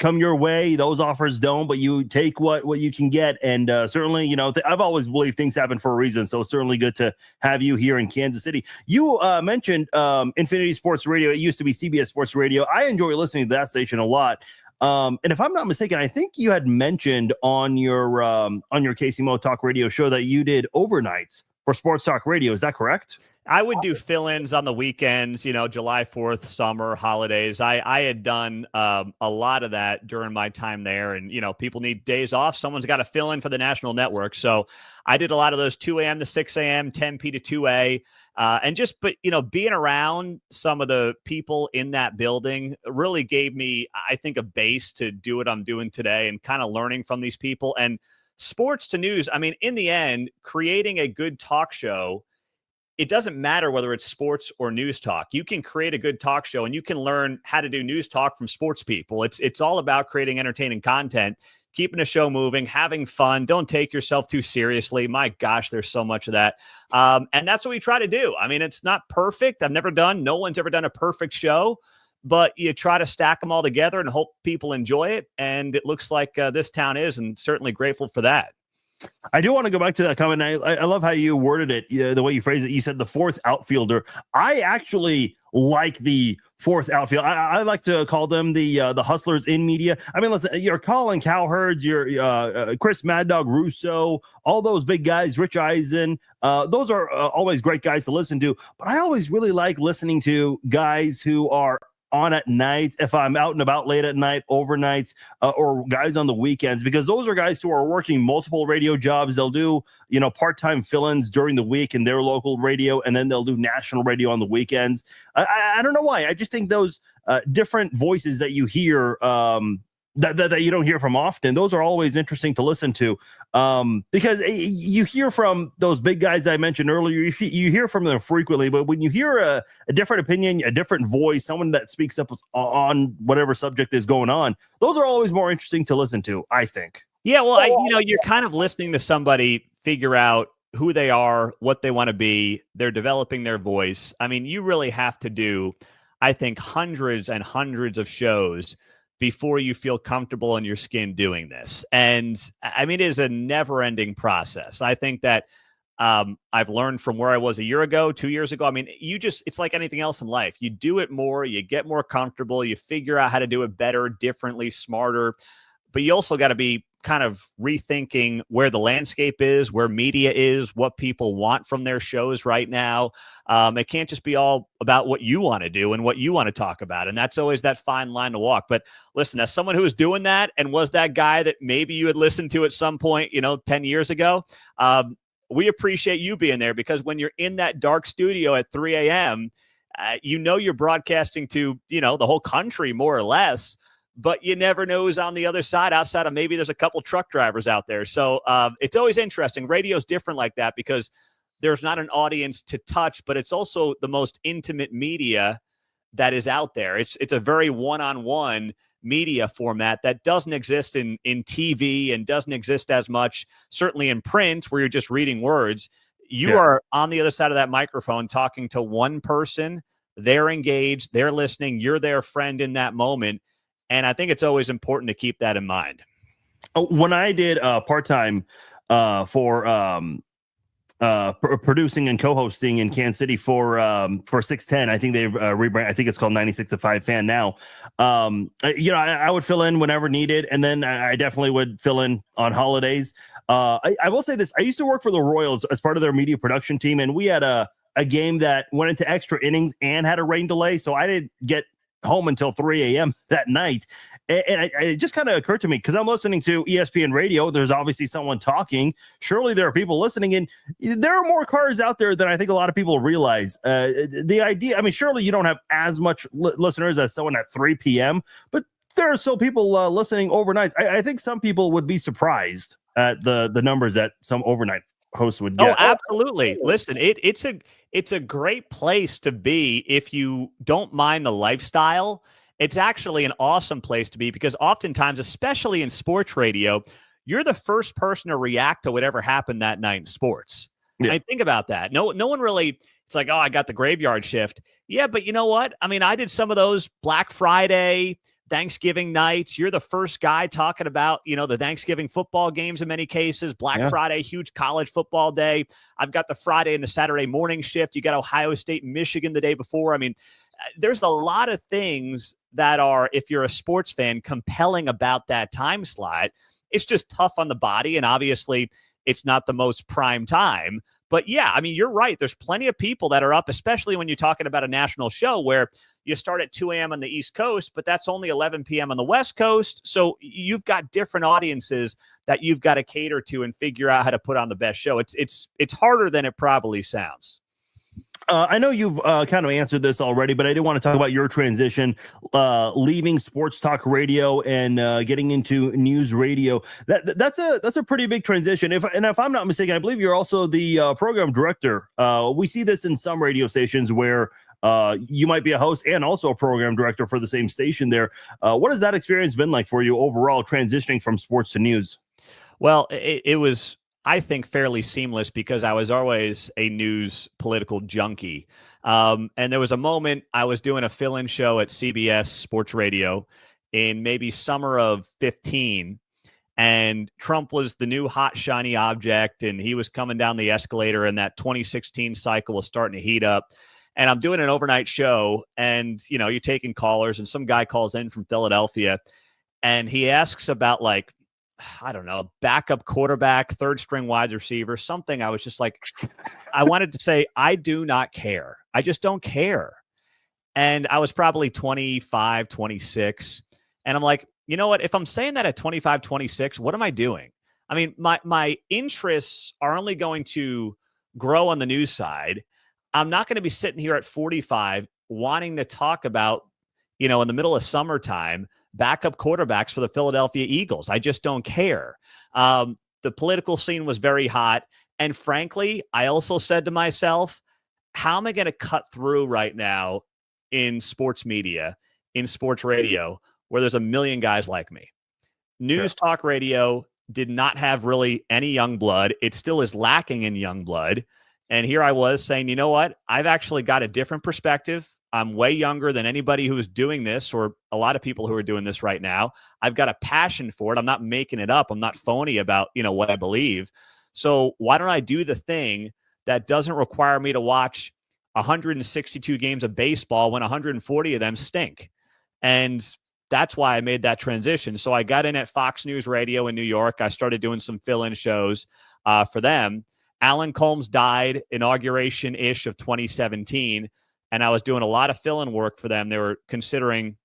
come your way. Those offers don't, but you take what you can get. And certainly, you know, I've always believed things happen for a reason. So it's certainly good to have you here in Kansas City. You mentioned Infinity Sports Radio. It used to be CBS Sports Radio. I enjoy listening to that station a lot. And if I'm not mistaken, I think you had mentioned on your KCMO Talk Radio show that you did overnights for Sports Talk Radio. Is that correct? I would do fill-ins on the weekends, July 4th, summer, holidays. I had done a lot of that during my time there. And, people need days off. Someone's got to fill in for the national network. So I did a lot of those 2 a.m. to 6 a.m., 10P to 2A. But being around some of the people in that building really gave me, I think, a base to do what I'm doing today and kind of learning from these people. And sports to news, I mean, in the end, creating a good talk show, it doesn't matter whether it's sports or news talk. You can create a good talk show and you can learn how to do news talk from sports people. It's all about creating entertaining content, keeping a show moving, having fun. Don't take yourself too seriously. My gosh, there's so much of that. And that's what we try to do. I mean, it's not perfect. No one's ever done a perfect show, but you try to stack them all together and hope people enjoy it. And it looks like this town is, and certainly grateful for that. I do want to go back to that comment. I love how you worded it, the way you phrased it. You said the fourth outfielder. I actually like the fourth outfield. I like to call them the hustlers in media. I mean, listen, you're Colin Cowherds, you're Chris Mad Dog Russo, all those big guys, Rich Eisen. Those are always great guys to listen to. But I always really like listening to guys who are on at night, if I'm out and about late at night, overnights, or guys on the weekends, because those are guys who are working multiple radio jobs. They'll do, part-time fill-ins during the week in their local radio, and then they'll do national radio on the weekends. I don't know why. I just think those different voices that you hear, that you don't hear from often, those are always interesting to listen to, because you hear from those big guys I mentioned earlier. You hear from them frequently, but when you hear a different opinion, a different voice, someone that speaks up on whatever subject is going on, those are always more interesting to listen to, I think. Yeah, well, you're kind of listening to somebody figure out who they are, what they want to be. They're developing their voice. I mean, you really have to do, I think, hundreds and hundreds of shows before you feel comfortable in your skin doing this. And I mean, it is a never-ending process. I think that I've learned from where I was a year ago, 2 years ago. I mean, it's like anything else in life. You do it more, you get more comfortable, you figure out how to do it better, differently, smarter. But you also got to be kind of rethinking where the landscape is, where media is, what people want from their shows right now. It can't just be all about what you want to do and what you want to talk about. And that's always that fine line to walk. But listen, as someone who is doing that and was that guy that maybe you had listened to at some point, 10 years ago, we appreciate you being there, because when you're in that dark studio at 3 a.m., you're broadcasting to, the whole country more or less. But you never know who's on the other side, outside of maybe there's a couple truck drivers out there. So it's always interesting. Radio's different like that because there's not an audience to touch, but it's also the most intimate media that is out there. It's a very one-on-one media format that doesn't exist in TV and doesn't exist as much, certainly in print, where you're just reading words. You are on the other side of that microphone talking to one person. They're engaged. They're listening. You're their friend in that moment. And I think it's always important to keep that in mind. When I did part-time for producing and co-hosting in Kansas City for 610, I think they've rebranded. I think it's called 96 to 5 Fan now. I would fill in whenever needed, and then I definitely would fill in on holidays. I will say this: I used to work for the Royals as part of their media production team, and we had a game that went into extra innings and had a rain delay, so I didn't get home until 3 a.m. that night. And it just kind of occurred to me, because I'm listening to ESPN radio, there's obviously someone talking. Surely there are people listening, and there are more cars out there than I think a lot of people realize. The idea, I mean, surely you don't have as much listeners as someone at 3 p.m., but there are still people listening overnight. I think some people would be surprised at the numbers that some overnight hosts would get. Oh, absolutely. Listen, it's a great place to be if you don't mind the lifestyle. It's actually an awesome place to be, because oftentimes, especially in sports radio, you're the first person to react to whatever happened that night in sports. Yeah. I think about that. No one really, it's like, oh, I got the graveyard shift. Yeah, but you know what? I mean, I did some of those Black Friday, Thanksgiving nights. You're the first guy talking about, the Thanksgiving football games in many cases, Black Friday, huge college football day. I've got the Friday and the Saturday morning shift. You got Ohio State and Michigan the day before. I mean, there's a lot of things that are, if you're a sports fan, compelling about that time slot. It's just tough on the body. And obviously it's not the most prime time. But yeah, I mean, you're right. There's plenty of people that are up, especially when you're talking about a national show where you start at 2 a.m. on the East Coast, but that's only 11 p.m. on the West Coast. So you've got different audiences that you've got to cater to and figure out how to put on the best show. It's harder than it probably sounds. I know you've kind of answered this already, but I did want to talk about your transition, leaving sports talk radio and getting into news radio. That's a pretty big transition. If I'm not mistaken, I believe you're also the program director. We see this in some radio stations where you might be a host and also a program director for the same station there. What has that experience been like for you overall, transitioning from sports to news? Well, it was, I think, fairly seamless because I was always a news political junkie. And there was a moment I was doing a fill-in show at CBS Sports Radio in maybe summer of 15. And Trump was the new hot, shiny object. And he was coming down the escalator, and that 2016 cycle was starting to heat up. And I'm doing an overnight show, and, you know, you're taking callers, and some guy calls in from Philadelphia, and he asks about, like, I don't know, backup quarterback, third string wide receiver, something. I was just like, I wanted to say, I do not care. I just don't care. And I was probably 25, 26. And I'm like, you know what? If I'm saying that at 25, 26, what am I doing? I mean, my interests are only going to grow on the news side. I'm not going to be sitting here at 45 wanting to talk about, you know, in the middle of summertime, backup quarterbacks for the Philadelphia Eagles. I just don't care. The political scene was very hot. And frankly, I also said to myself, how am I going to cut through right now in sports media, in sports radio, where there's a million guys like me? News talk radio did not have really any young blood. It still is lacking in young blood. And here I was saying, you know what? I've actually got a different perspective. I'm way younger than anybody who is doing this, or a lot of people who are doing this right now. I've got a passion for it. I'm not making it up. I'm not phony about, you know, what I believe. So why don't I do the thing that doesn't require me to watch 162 games of baseball when 140 of them stink? And that's why I made that transition. So I got in at Fox News Radio in New York. I started doing some fill-in shows for them. Alan Colmes died inauguration-ish of 2017. And I was doing a lot of fill-in work for them. They were considering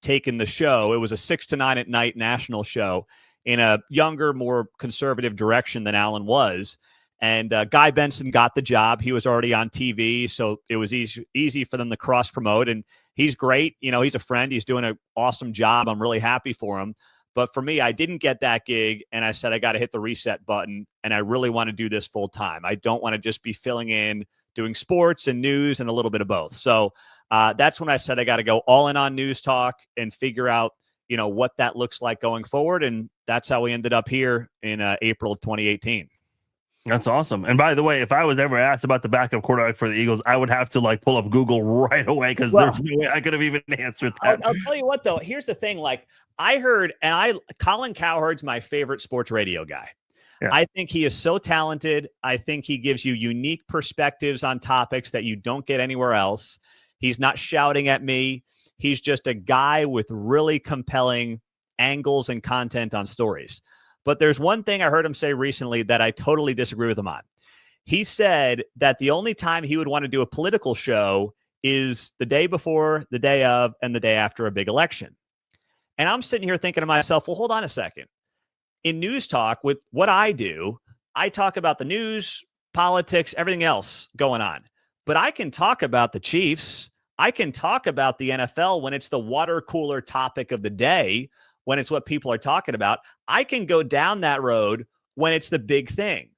taking the show. It was a 6 to 9 at night national show in a younger, more conservative direction than Alan was. And Guy Benson got the job. He was already on TV, so it was easy for them to cross-promote. And he's great. You know, he's a friend. He's doing an awesome job. I'm really happy for him. But for me, I didn't get that gig, and I said I got to hit the reset button, and I really want to do this full-time. I don't want to just be filling in, doing sports and news and a little bit of both. So that's when I said I got to go all in on news talk and figure out, you know, what that looks like going forward. And that's how we ended up here in April of 2018. That's awesome. And by the way, if I was ever asked about the backup quarterback for the Eagles, I would have to like pull up Google right away because there's no way I could have even answered that. I'll tell you what, though. Here's the thing. Like I heard, and Colin Cowherd's my favorite sports radio guy. Yeah. I think he is so talented. I think he gives you unique perspectives on topics that you don't get anywhere else. He's not shouting at me. He's just a guy with really compelling angles and content on stories. But there's one thing I heard him say recently that I totally disagree with him on. He said that the only time he would want to do a political show is the day before, the day of, and the day after a big election. And I'm sitting here thinking to myself, well, hold on a second. In news talk, with what I do, I talk about the news, politics, everything else going on. But I can talk about the Chiefs. I can talk about the NFL when it's the water cooler topic of the day, when it's what people are talking about. I can go down that road when it's the big thing.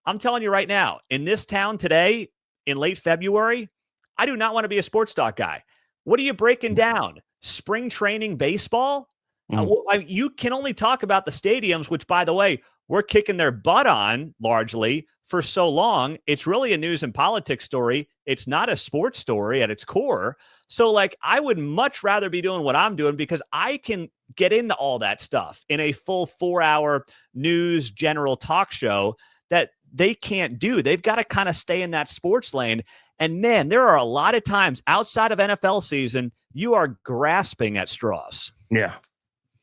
I'm telling you right now, in this town today, in late February, I do not want to be a sports talk guy. What are you breaking down? Spring training baseball? You can only talk about the stadiums, which, by the way, we're kicking their butt on largely for so long. It's really a news and politics story. It's not a sports story at its core. So, like, I would much rather be doing what I'm doing because I can get into all that stuff in a full 4-hour news general talk show that they can't do. They've got to kind of stay in that sports lane. And, man, there are a lot of times outside of NFL season, you are grasping at straws. Yeah.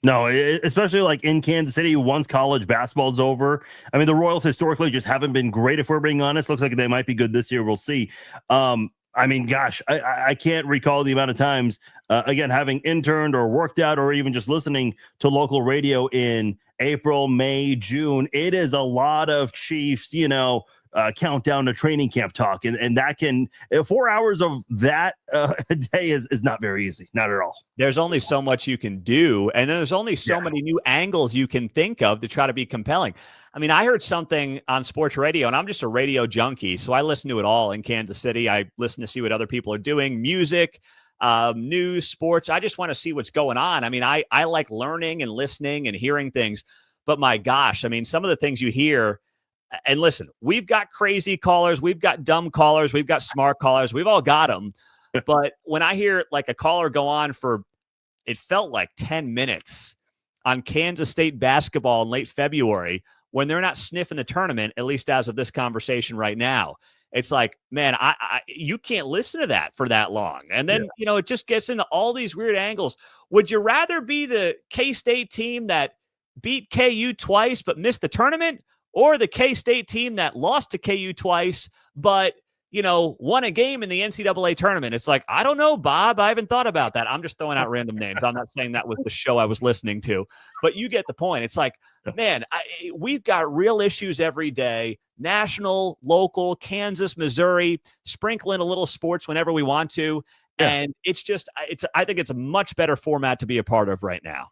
No, especially like in Kansas City, once college basketball's over. I mean, the Royals historically just haven't been great, if we're being honest. Looks like they might be good this year. We'll see. I mean, gosh, I can't recall the amount of times, again, having interned or worked out or even just listening to local radio in April, May, June. It is a lot of Chiefs, countdown to training camp talk. And that can 4 hours of that a day is not very easy. Not at all. There's only so much you can do. And then there's only so many new angles you can think of to try to be compelling. I mean, I heard something on sports radio, and I'm just a radio junkie. So I listen to it all in Kansas City. I listen to see what other people are doing, music, news, sports. I just want to see what's going on. I mean, I like learning and listening and hearing things. But my gosh, I mean, some of the things you hear. And listen, we've got crazy callers, we've got dumb callers, we've got smart callers, we've all got them. But when I hear like a caller go on for, it felt like 10 minutes on Kansas State basketball in late February, when they're not sniffing the tournament, at least as of this conversation right now, it's like, man, you can't listen to that for that long. And then, it just gets into all these weird angles. Would you rather be the K-State team that beat KU twice but missed the tournament? Or the K-State team that lost to KU twice, but, won a game in the NCAA tournament? It's like, I don't know, Bob. I haven't thought about that. I'm just throwing out random names. I'm not saying that was the show I was listening to, but you get the point. It's like, man, we've got real issues every day, national, local, Kansas, Missouri, sprinkle in a little sports whenever we want to. Yeah. And I think it's a much better format to be a part of right now.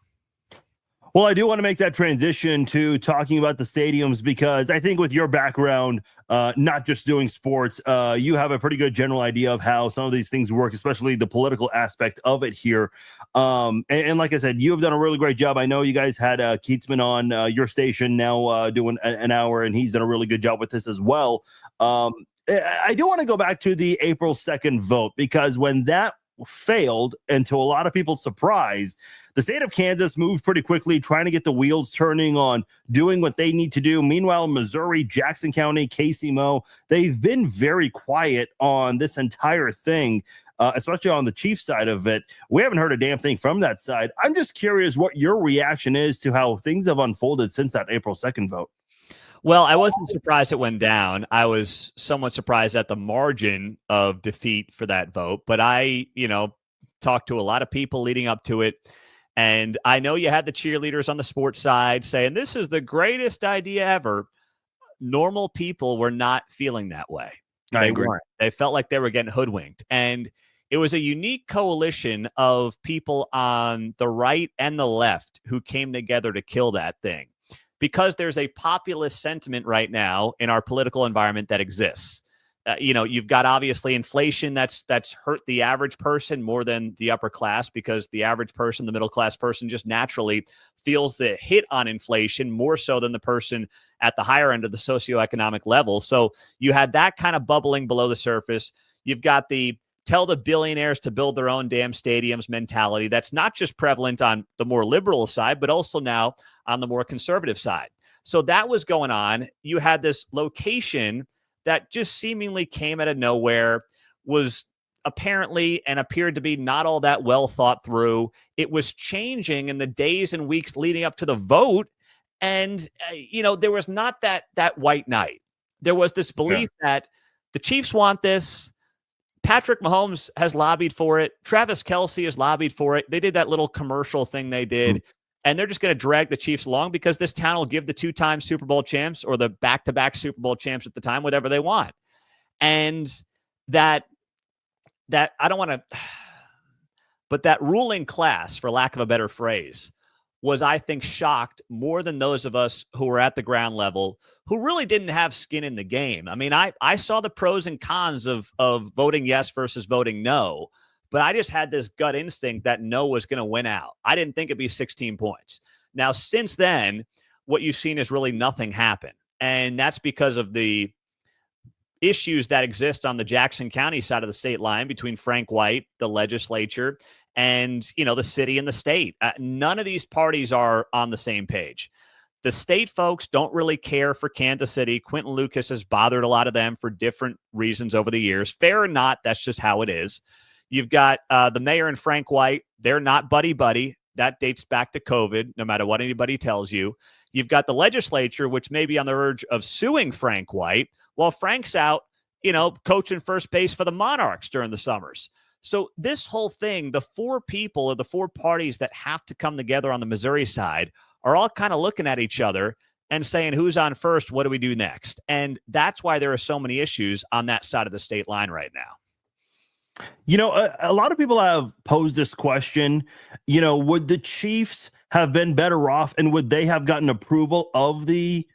Well, I do want to make that transition to talking about the stadiums, because I think with your background, not just doing sports, you have a pretty good general idea of how some of these things work, especially the political aspect of it here. And like I said, you have done a really great job. I know you guys had Keatsman on your station now doing an hour, and he's done a really good job with this as well. I do want to go back to the April 2nd vote, because when that failed, and to a lot of people's surprise, the state of Kansas moved pretty quickly, trying to get the wheels turning on doing what they need to do. Meanwhile, Missouri, Jackson County, KCMO, they've been very quiet on this entire thing, especially on the Chiefs side of it. We haven't heard a damn thing from that side. I'm just curious what your reaction is to how things have unfolded since that April 2nd vote. Well, I wasn't surprised it went down. I was somewhat surprised at the margin of defeat for that vote. But I, talked to a lot of people leading up to it. And I know you had the cheerleaders on the sports side saying this is the greatest idea ever. Normal people were not feeling that way. I agree. They felt like they were getting hoodwinked. And it was a unique coalition of people on the right and the left who came together to kill that thing. Because there's a populist sentiment right now in our political environment that exists. You've got obviously inflation that's hurt the average person more than the upper class, because the average person, the middle class person, just naturally feels the hit on inflation more so than the person at the higher end of the socioeconomic level. So you had that kind of bubbling below the surface. You've got the tell the billionaires to build their own damn stadiums mentality. That's not just prevalent on the more liberal side, but also now on the more conservative side. So that was going on. You had this location that just seemingly came out of nowhere, was apparently and appeared to be not all that well thought through. It was changing in the days and weeks leading up to the vote. And, there was not that white knight. There was this belief that the Chiefs want this. Patrick Mahomes has lobbied for it. Travis Kelce has lobbied for it. They did that little commercial thing they did. And they're just going to drag the Chiefs along because this town will give the two-time Super Bowl champs or the back-to-back Super Bowl champs at the time whatever they want. And that I don't want to, but that ruling class, for lack of a better phrase, was, I think, shocked more than those of us who were at the ground level who really didn't have skin in the game. I mean, I saw the pros and cons of voting yes versus voting no. But I just had this gut instinct that no was going to win out. I didn't think it'd be 16 points. Now, since then, what you've seen is really nothing happen. And that's because of the issues that exist on the Jackson County side of the state line between Frank White, the legislature, and, the city and the state. None of these parties are on the same page. The state folks don't really care for Kansas City. Quentin Lucas has bothered a lot of them for different reasons over the years. Fair or not, that's just how it is. You've got the mayor and Frank White. They're not buddy-buddy. that dates back to COVID, no matter what anybody tells you. You've got the legislature, which may be on the verge of suing Frank White, while Frank's out, coaching first base for the Monarchs during the summers. So this whole thing, the four people or the four parties that have to come together on the Missouri side are all kind of looking at each other and saying, who's on first? What do we do next? And that's why there are so many issues on that side of the state line right now. A lot of people have posed this question, would the Chiefs have been better off, and would they have gotten approval of the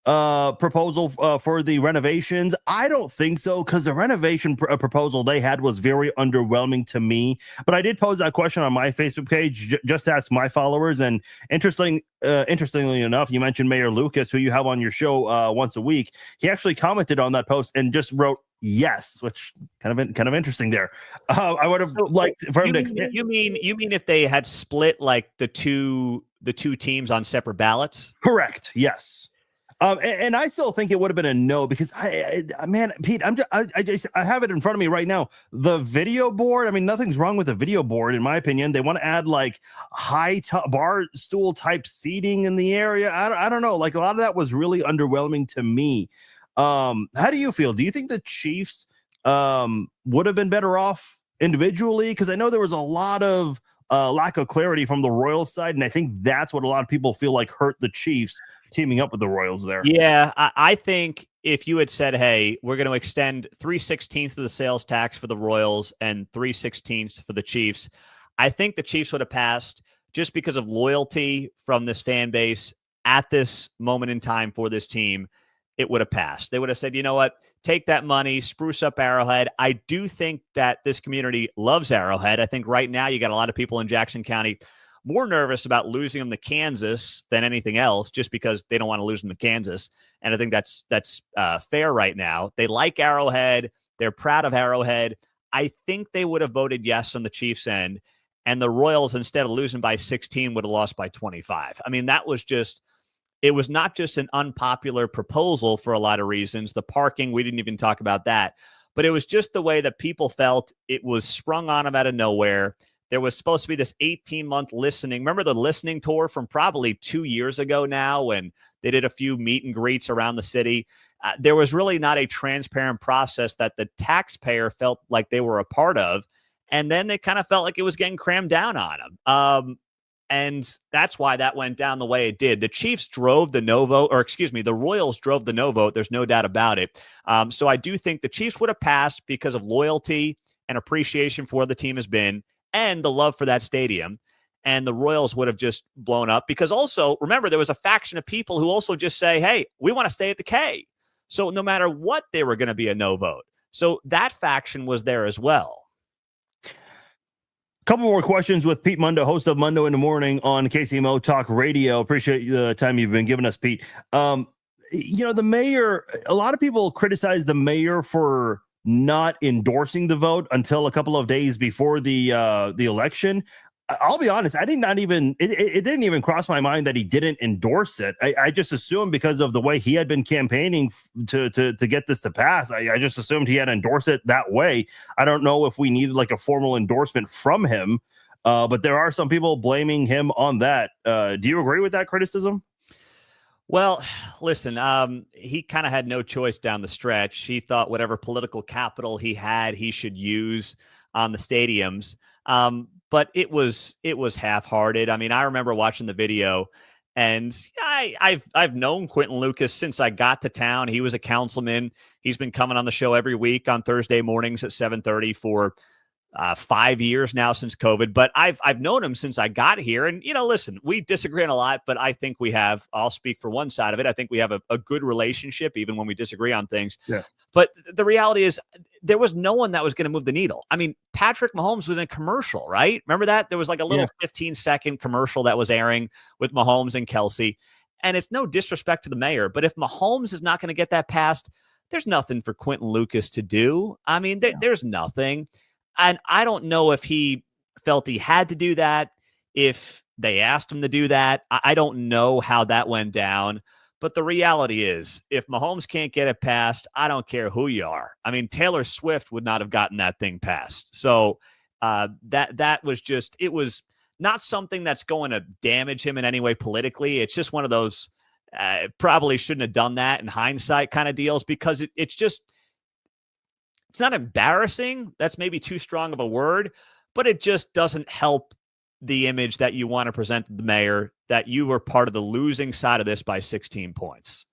proposal for the renovations? I don't think so, because the renovation proposal they had was very underwhelming to me. But I did pose that question on my Facebook page just to ask my followers. And interestingly enough, you mentioned Mayor Lucas, who you have on your show once a week. He actually commented on that post and just wrote yes, which kind of interesting there. I would have liked for him to explain. You mean if they had split like the two teams on separate ballots? Correct. Yes. And I still think it would have been a no, because man, Pete, I have it in front of me right now. The video board. I mean, nothing's wrong with the video board, in my opinion. They want to add like bar stool type seating in the area. I don't know. Like, a lot of that was really underwhelming to me. How do you feel? Do you think the Chiefs would have been better off individually? Because I know there was a lot of lack of clarity from the Royals side, and I think that's what a lot of people feel like hurt the Chiefs teaming up with the Royals there. Yeah, I think if you had said, hey, we're going to extend 3/16 of the sales tax for the Royals and 3/16 for the Chiefs, I think the Chiefs would have passed, just because of loyalty from this fan base at this moment in time for this team. It would have passed. They would have said, you know what, take that money, spruce up Arrowhead. I do think that this community loves Arrowhead. I think right now you got a lot of people in Jackson County more nervous about losing them to Kansas than anything else, just because they don't want to lose them to Kansas. And I think that's fair right now. They like Arrowhead. They're proud of Arrowhead. I think they would have voted yes on the Chiefs' end, and the Royals, instead of losing by 16, would have lost by 25. I mean, it was not just an unpopular proposal for a lot of reasons. The parking, we didn't even talk about that. But it was just the way that people felt. It was sprung on them out of nowhere. There was supposed to be this 18-month listening. Remember the listening tour from probably 2 years ago now, when they did a few meet and greets around the city? There was really not a transparent process that the taxpayer felt like they were a part of. And then they kind of felt like it was getting crammed down on them. And that's why that went down the way it did. The Chiefs drove the no vote, the Royals drove the no vote. There's no doubt about it. So I do think the Chiefs would have passed because of loyalty and appreciation for where the team has been and the love for that stadium. And the Royals would have just blown up, because also, remember, there was a faction of people who also just say, hey, we want to stay at the K. So no matter what, they were going to be a no vote. So that faction was there as well. Couple more questions with Pete Mundo, host of Mundo in the Morning on KCMO Talk Radio. Appreciate the time you've been giving us, Pete. The mayor, a lot of people criticize the mayor for not endorsing the vote until a couple of days before the election. I'll be honest, it didn't even cross my mind that he didn't endorse it. I just assumed, because of the way he had been campaigning to get this to pass, I just assumed he had endorsed it that way. I don't know if we needed like a formal endorsement from him, but there are some people blaming him on that. Do you agree with that criticism? Well, listen, he kind of had no choice down the stretch. He thought whatever political capital he had, he should use on the stadiums. But it was half-hearted. I mean, I remember watching the video, and I've known Quentin Lucas since I got to town. He was a councilman. He's been coming on the show every week on Thursday mornings at 7:30 for 5 years now since COVID. But I've known him since I got here. And, listen, we disagree on a lot, but I think I'll speak for one side of it. I think we have a good relationship, even when we disagree on things. Yeah. But the reality is, there was no one that was going to move the needle. I mean, Patrick Mahomes was in a commercial, right? Remember that? There was like a little 15-second commercial that was airing with Mahomes and Kelsey. And it's no disrespect to the mayor, but if Mahomes is not going to get that passed, there's nothing for Quentin Lucas to do. I mean, there's nothing. And I don't know if he felt he had to do that, if they asked him to do that. I don't know how that went down. But the reality is, if Mahomes can't get it passed, I don't care who you are. I mean, Taylor Swift would not have gotten that thing passed. So that was just, it was not something that's going to damage him in any way politically. It's just one of those probably shouldn't have done that in hindsight kind of deals, because it's not embarrassing. That's maybe too strong of a word, but it just doesn't help the image that you want to present to the mayor, that you were part of the losing side of this by 16 points.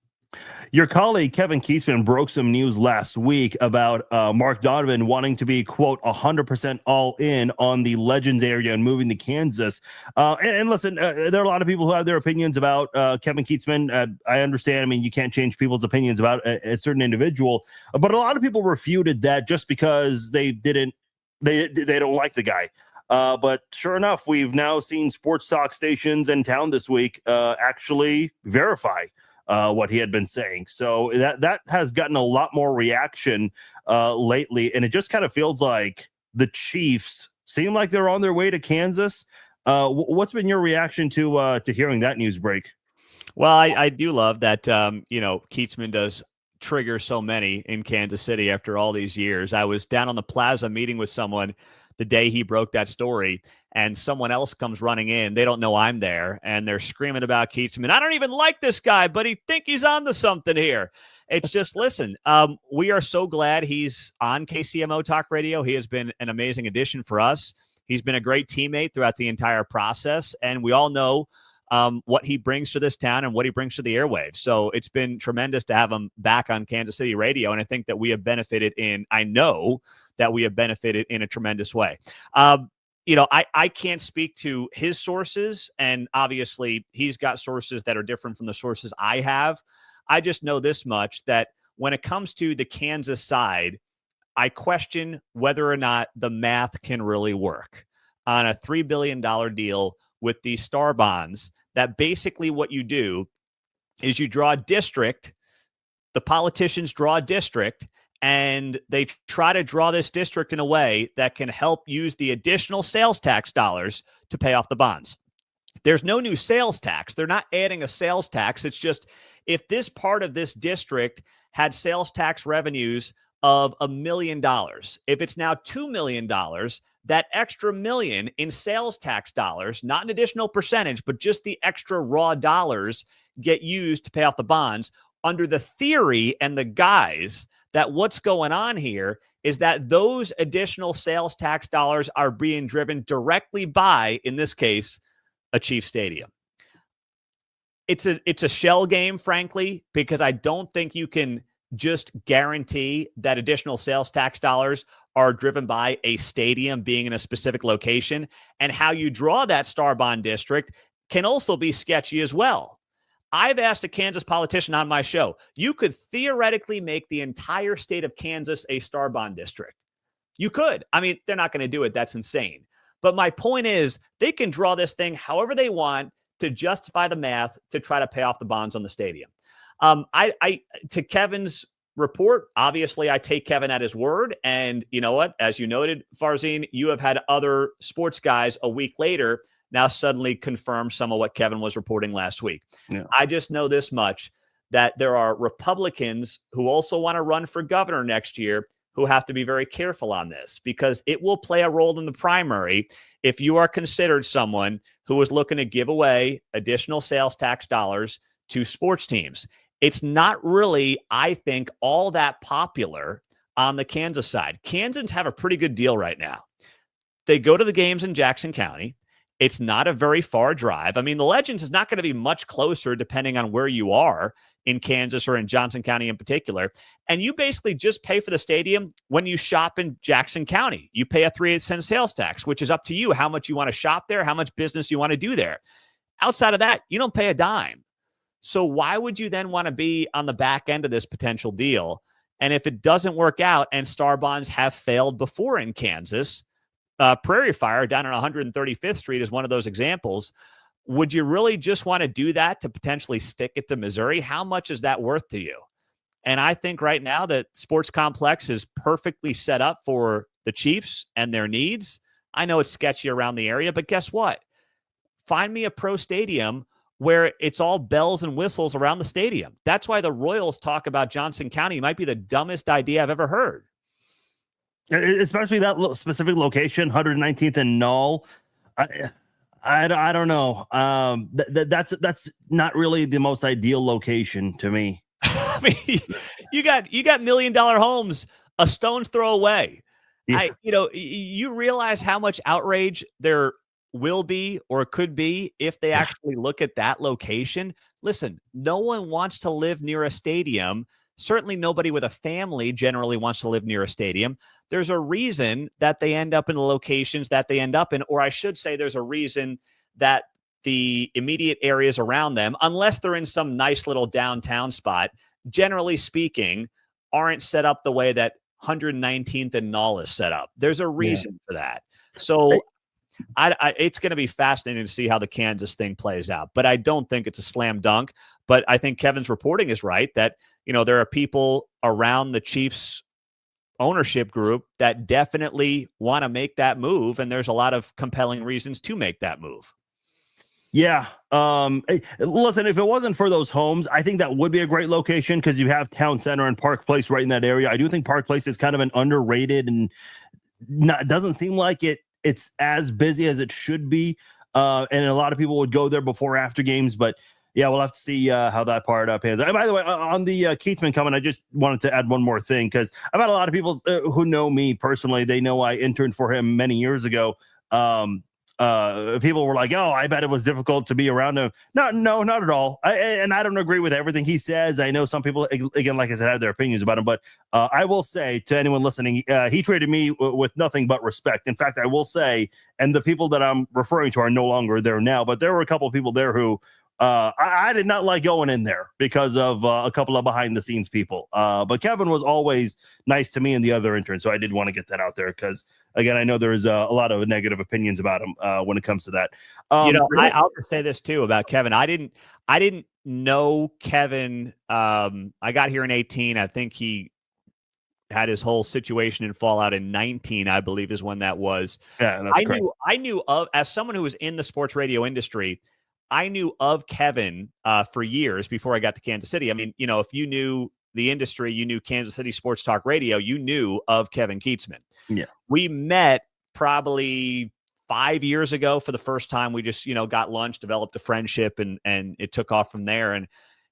Your colleague, Kevin Keesman, broke some news last week about Mark Donovan wanting to be, quote, 100% all in on the Legends area and moving to Kansas. And listen, there are a lot of people who have their opinions about Kevin Keesman. I understand. I mean, you can't change people's opinions about a certain individual, but a lot of people refuted that just because they don't like the guy. But sure enough, we've now seen sports talk stations in town this week actually verify what he had been saying. So that has gotten a lot more reaction lately. And it just kind of feels like the Chiefs seem like they're on their way to Kansas. What's been your reaction to hearing that news break? Well, I do love that, Keatsman does trigger so many in Kansas City after all these years. I was down on the plaza meeting with someone the day he broke that story, and someone else comes running in. They don't know I'm there, and they're screaming about Keatsman. I don't even like this guy, but he think he's on to something here. It's just, listen, we are so glad he's on KCMO Talk Radio. He has been an amazing addition for us. He's been a great teammate throughout the entire process, and we all know what he brings to this town and what he brings to the airwaves. So it's been tremendous to have him back on Kansas City radio. And I think that we have benefited I know that we have benefited in a tremendous way. I can't speak to his sources, and obviously he's got sources that are different from the sources I have. I just know this much, that when it comes to the Kansas side, I question whether or not the math can really work on a $3 billion deal with these star bonds. That basically what you do is you draw a district, the politicians draw a district, and they try to draw this district in a way that can help use the additional sales tax dollars to pay off the bonds. There's no new sales tax. They're not adding a sales tax. It's just, if this part of this district had sales tax revenues of $1 million, if it's now $2 million, that extra $1 million in sales tax dollars, not an additional percentage, but just the extra raw dollars, get used to pay off the bonds, under the theory and the guise that what's going on here is that those additional sales tax dollars are being driven directly by, in this case, a Chiefs stadium. It's a shell game, frankly, because I don't think you can just guarantee that additional sales tax dollars are driven by a stadium being in a specific location. And how you draw that star bond district can also be sketchy as well. I've asked a Kansas politician on my show, you could theoretically make the entire state of Kansas a star bond district. You could. I mean, they're not going to do it. That's insane. But my point is, they can draw this thing however they want to justify the math to try to pay off the bonds on the stadium. To Kevin's report, obviously I take Kevin at his word. And you know what? As you noted, Farzine, you have had other sports guys a week later now suddenly confirm some of what Kevin was reporting last week. Yeah. I just know this much, that there are Republicans who also want to run for governor next year who have to be very careful on this, because it will play a role in the primary if you are considered someone who is looking to give away additional sales tax dollars to sports teams. It's not really, I think, all that popular on the Kansas side. Kansans have a pretty good deal right now. They go to the games in Jackson County. It's not a very far drive. I mean, the Legends is not going to be much closer depending on where you are in Kansas or in Johnson County in particular. And you basically just pay for the stadium when you shop in Jackson County. You pay a 3.8 sales tax, which is up to you how much you want to shop there, how much business you want to do there. Outside of that, you don't pay a dime. So why would you then want to be on the back end of this potential deal? And if it doesn't work out, and star bonds have failed before in Kansas, Prairie Fire down on 135th Street is one of those examples. Would you really just want to do that to potentially stick it to Missouri? How much is that worth to you? And I think right now that sports complex is perfectly set up for the Chiefs and their needs. I know it's sketchy around the area, but guess what? Find me a pro stadium where it's all bells and whistles around the stadium. That's why the Royals talk about Johnson County might be the dumbest idea I've ever heard. Especially that specific location, 119th and Null. I don't know. That's not really the most ideal location to me. I mean, you got $1 million homes a stone's throw away. Yeah. You realize how much outrage there will be or could be if they actually look at that location. Listen, no one wants to live near a stadium. Certainly nobody with a family generally wants to live near a stadium. There's a reason that they end up in the locations that they end up in, or I should say there's a reason that the immediate areas around them, unless they're in some nice little downtown spot, generally speaking, aren't set up the way that 119th and Null is set up. There's a reason for that. So it's going to be fascinating to see how the Kansas thing plays out. But I don't think it's a slam dunk. But I think Kevin's reporting is right that, there are people around the Chiefs ownership group that definitely want to make that move. And there's a lot of compelling reasons to make that move. Yeah. Listen, if it wasn't for those homes, I think that would be a great location because you have Town Center and Park Place right in that area. I do think Park Place is kind of an underrated and doesn't seem like it's as busy as it should be. And a lot of people would go there before after games, but yeah, we'll have to see how that part pans out. By the way, on the Keithman comment, I just wanted to add one more thing because I've had a lot of people who know me personally. They know I interned for him many years ago. People were like, "Oh, I bet it was difficult to be around him." No, not at all. And I don't agree with everything he says. I know some people, again, like I said, have their opinions about him. But I will say to anyone listening, he treated me with nothing but respect. In fact, I will say, and the people that I'm referring to are no longer there now, but there were a couple of people there who I did not like going in there because of a couple of behind the scenes people. But Kevin was always nice to me and the other interns. So I did want to get that out there because, again, I know there's a lot of negative opinions about him when it comes to that. I'll just say this too about Kevin. I didn't know Kevin. I got here in 2018. I think he had his whole situation in fallout in 2019, I believe is when that was. Yeah, that's correct. I knew of, as someone who was in the sports radio industry, I knew of Kevin for years before I got to Kansas City. I mean, if you knew the industry, you knew Kansas City Sports Talk Radio, you knew of Kevin Keatsman. Yeah. We met probably 5 years ago for the first time. We just, got lunch, developed a friendship, and it took off from there. And,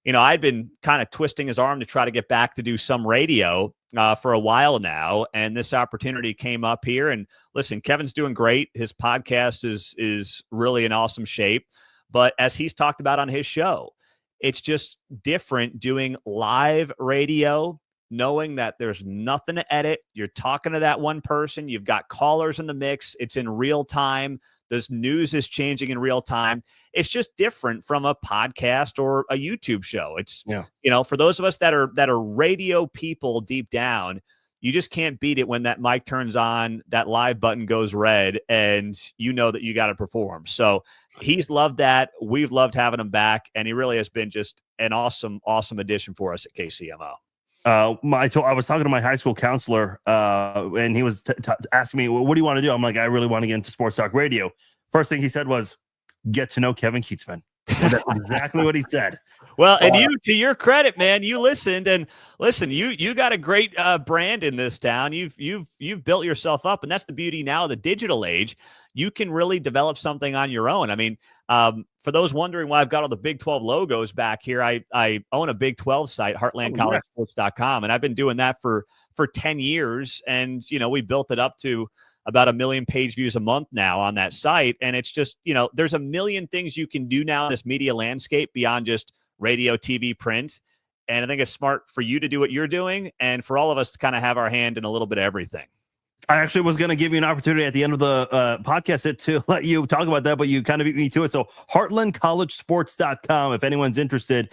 I'd been kind of twisting his arm to try to get back to do some radio for a while now. And this opportunity came up here. And listen, Kevin's doing great. His podcast is really in awesome shape. But as he's talked about on his show, it's just different doing live radio, knowing that there's nothing to edit. You're talking to that one person. You've got callers in the mix. It's in real time. This news is changing in real time. It's just different from a podcast or a YouTube show. It's, for those of us that are radio people deep down, you just can't beat it when that mic turns on, that live button goes red, and you know that you got to perform. So he's loved that. We've loved having him back, and he really has been just an awesome, awesome addition for us at KCMO. I was talking to my high school counselor, and he was asking me, well, what do you want to do? I'm like, I really want to get into sports talk radio. First thing he said was, get to know Kevin Keatsman. And that's exactly what he said. Well, and you, to your credit, man, you listened, and listen, you got a great brand in this town. You've built yourself up, and that's the beauty now of the digital age. You can really develop something on your own. I mean, for those wondering why I've got all the Big 12 logos back here, I own a Big 12 site, heartlandcollegesports.com, and I've been doing that for 10 years, and we built it up to about 1 million page views a month now on that site. And it's just, there's a million things you can do now in this media landscape beyond just radio, TV, print. And I think it's smart for you to do what you're doing and for all of us to kind of have our hand in a little bit of everything. I actually was going to give you an opportunity at the end of the podcast to let you talk about that, but you kind of beat me to it. So heartlandcollegesports.com, if anyone's interested,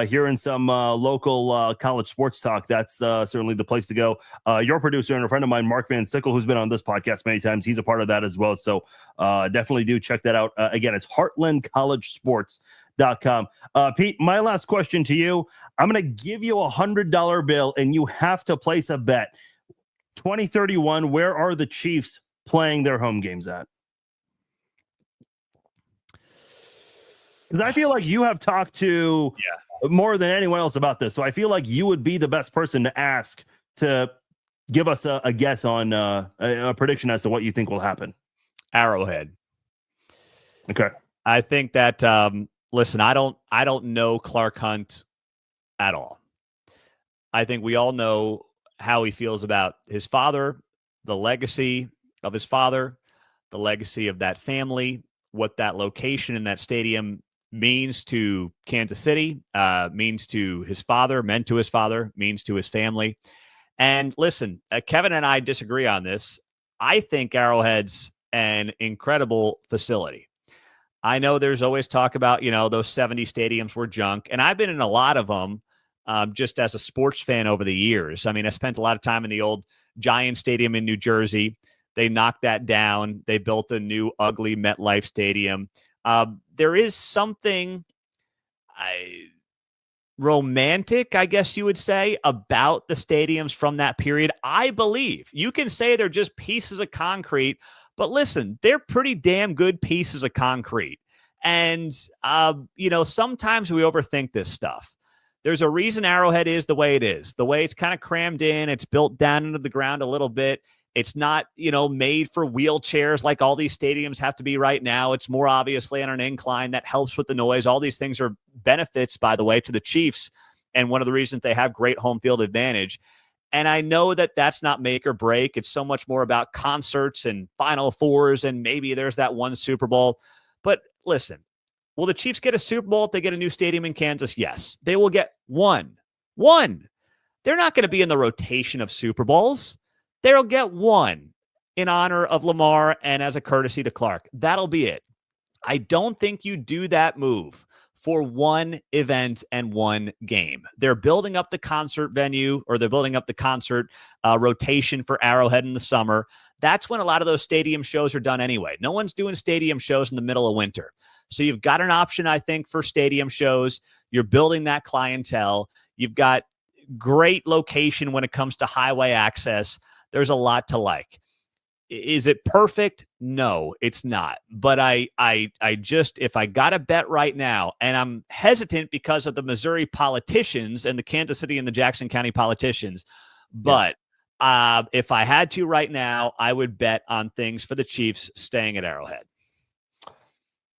hearing some local college sports talk, that's certainly the place to go. Your producer and a friend of mine, Mark Van Sickle, who's been on this podcast many times, he's a part of that as well. So definitely do check that out. Again, it's heartlandcollegesports.com. Pete, my last question to you, I'm going to give you $100 bill and you have to place a bet. 2031, where are the Chiefs playing their home games at? Because I feel like you have talked to more than anyone else about this. So I feel like you would be the best person to ask to give us a guess on a prediction as to what you think will happen. Arrowhead. Okay. I think that listen, I don't know Clark Hunt at all. I think we all know how he feels about his father, the legacy of his father, the legacy of that family, what that location in that stadium means to Kansas City, means to his father, meant to his father, means to his family. And listen, Kevin and I disagree on this. I think Arrowhead's an incredible facility. I know there's always talk about, those 70 stadiums were junk, and I've been in a lot of them just as a sports fan over the years. I mean, I spent a lot of time in the old Giant Stadium in New Jersey. They knocked that down. They built a new ugly MetLife Stadium. There is something romantic, I guess you would say, about the stadiums from that period. I believe you can say they're just pieces of concrete, but listen, they're pretty damn good pieces of concrete. And, sometimes we overthink this stuff. There's a reason Arrowhead is the way it is, the way it's kind of crammed in. It's built down into the ground a little bit. It's not, made for wheelchairs like all these stadiums have to be right now. It's more obviously on an incline that helps with the noise. All these things are benefits, by the way, to the Chiefs. And one of the reasons they have great home field advantage. And I know that that's not make or break. It's so much more about concerts and Final Fours, and maybe there's that one Super Bowl. But listen, will the Chiefs get a Super Bowl if they get a new stadium in Kansas? Yes. They will get one. They're not going to be in the rotation of Super Bowls. They'll get one in honor of Lamar and as a courtesy to Clark. That'll be it. I don't think you do that move for one event and one game. They're building up the concert venue, or they're building up the concert rotation for Arrowhead in the summer. That's when a lot of those stadium shows are done anyway. No one's doing stadium shows in the middle of winter. So you've got an option, I think, for stadium shows. You're building that clientele. You've got great location when it comes to highway access. There's a lot to like. Is it perfect? No, it's not. But I just, if I got to bet right now, and I'm hesitant because of the Missouri politicians and the Kansas City and the Jackson County politicians, but if I had to right now, I would bet on things for the Chiefs staying at Arrowhead.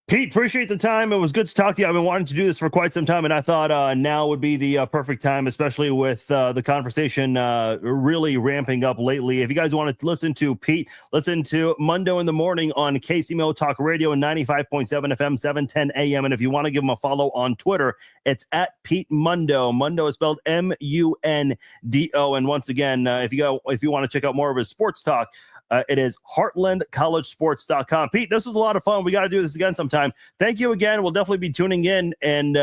Pete, appreciate the time. It was good to talk to you. I've been wanting to do this for quite some time, and I thought now would be the perfect time, especially with the conversation really ramping up lately. If you guys want to listen to Pete, listen to Mundo in the Morning on KCMO Talk Radio and 95.7 FM, 710 AM. And if you want to give him a follow on Twitter, it's at Pete Mundo. Mundo is spelled Mundo. And once again, if you want to check out more of his sports talk, it is heartlandcollegesports.com. Pete, this was a lot of fun. We got to do this again sometime. Thank you again. We'll definitely be tuning in, and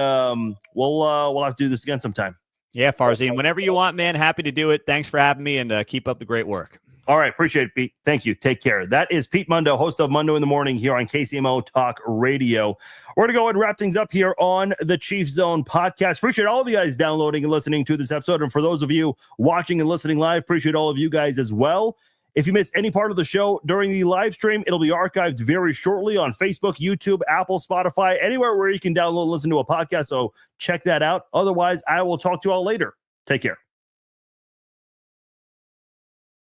we'll have to do this again sometime. Yeah, Farzine, whenever you want, man. Happy to do it. Thanks for having me, and keep up the great work. All right. Appreciate it, Pete. Thank you. Take care. That is Pete Mundo, host of Mundo in the Morning here on KCMO Talk Radio. We're going to go ahead and wrap things up here on the Chief Zone podcast. Appreciate all of you guys downloading and listening to this episode. And for those of you watching and listening live, appreciate all of you guys as well. If you missed any part of the show during the live stream, it'll be archived very shortly on Facebook, YouTube, Apple, Spotify, anywhere where you can download and listen to a podcast. So check that out. Otherwise, I will talk to you all later. Take care.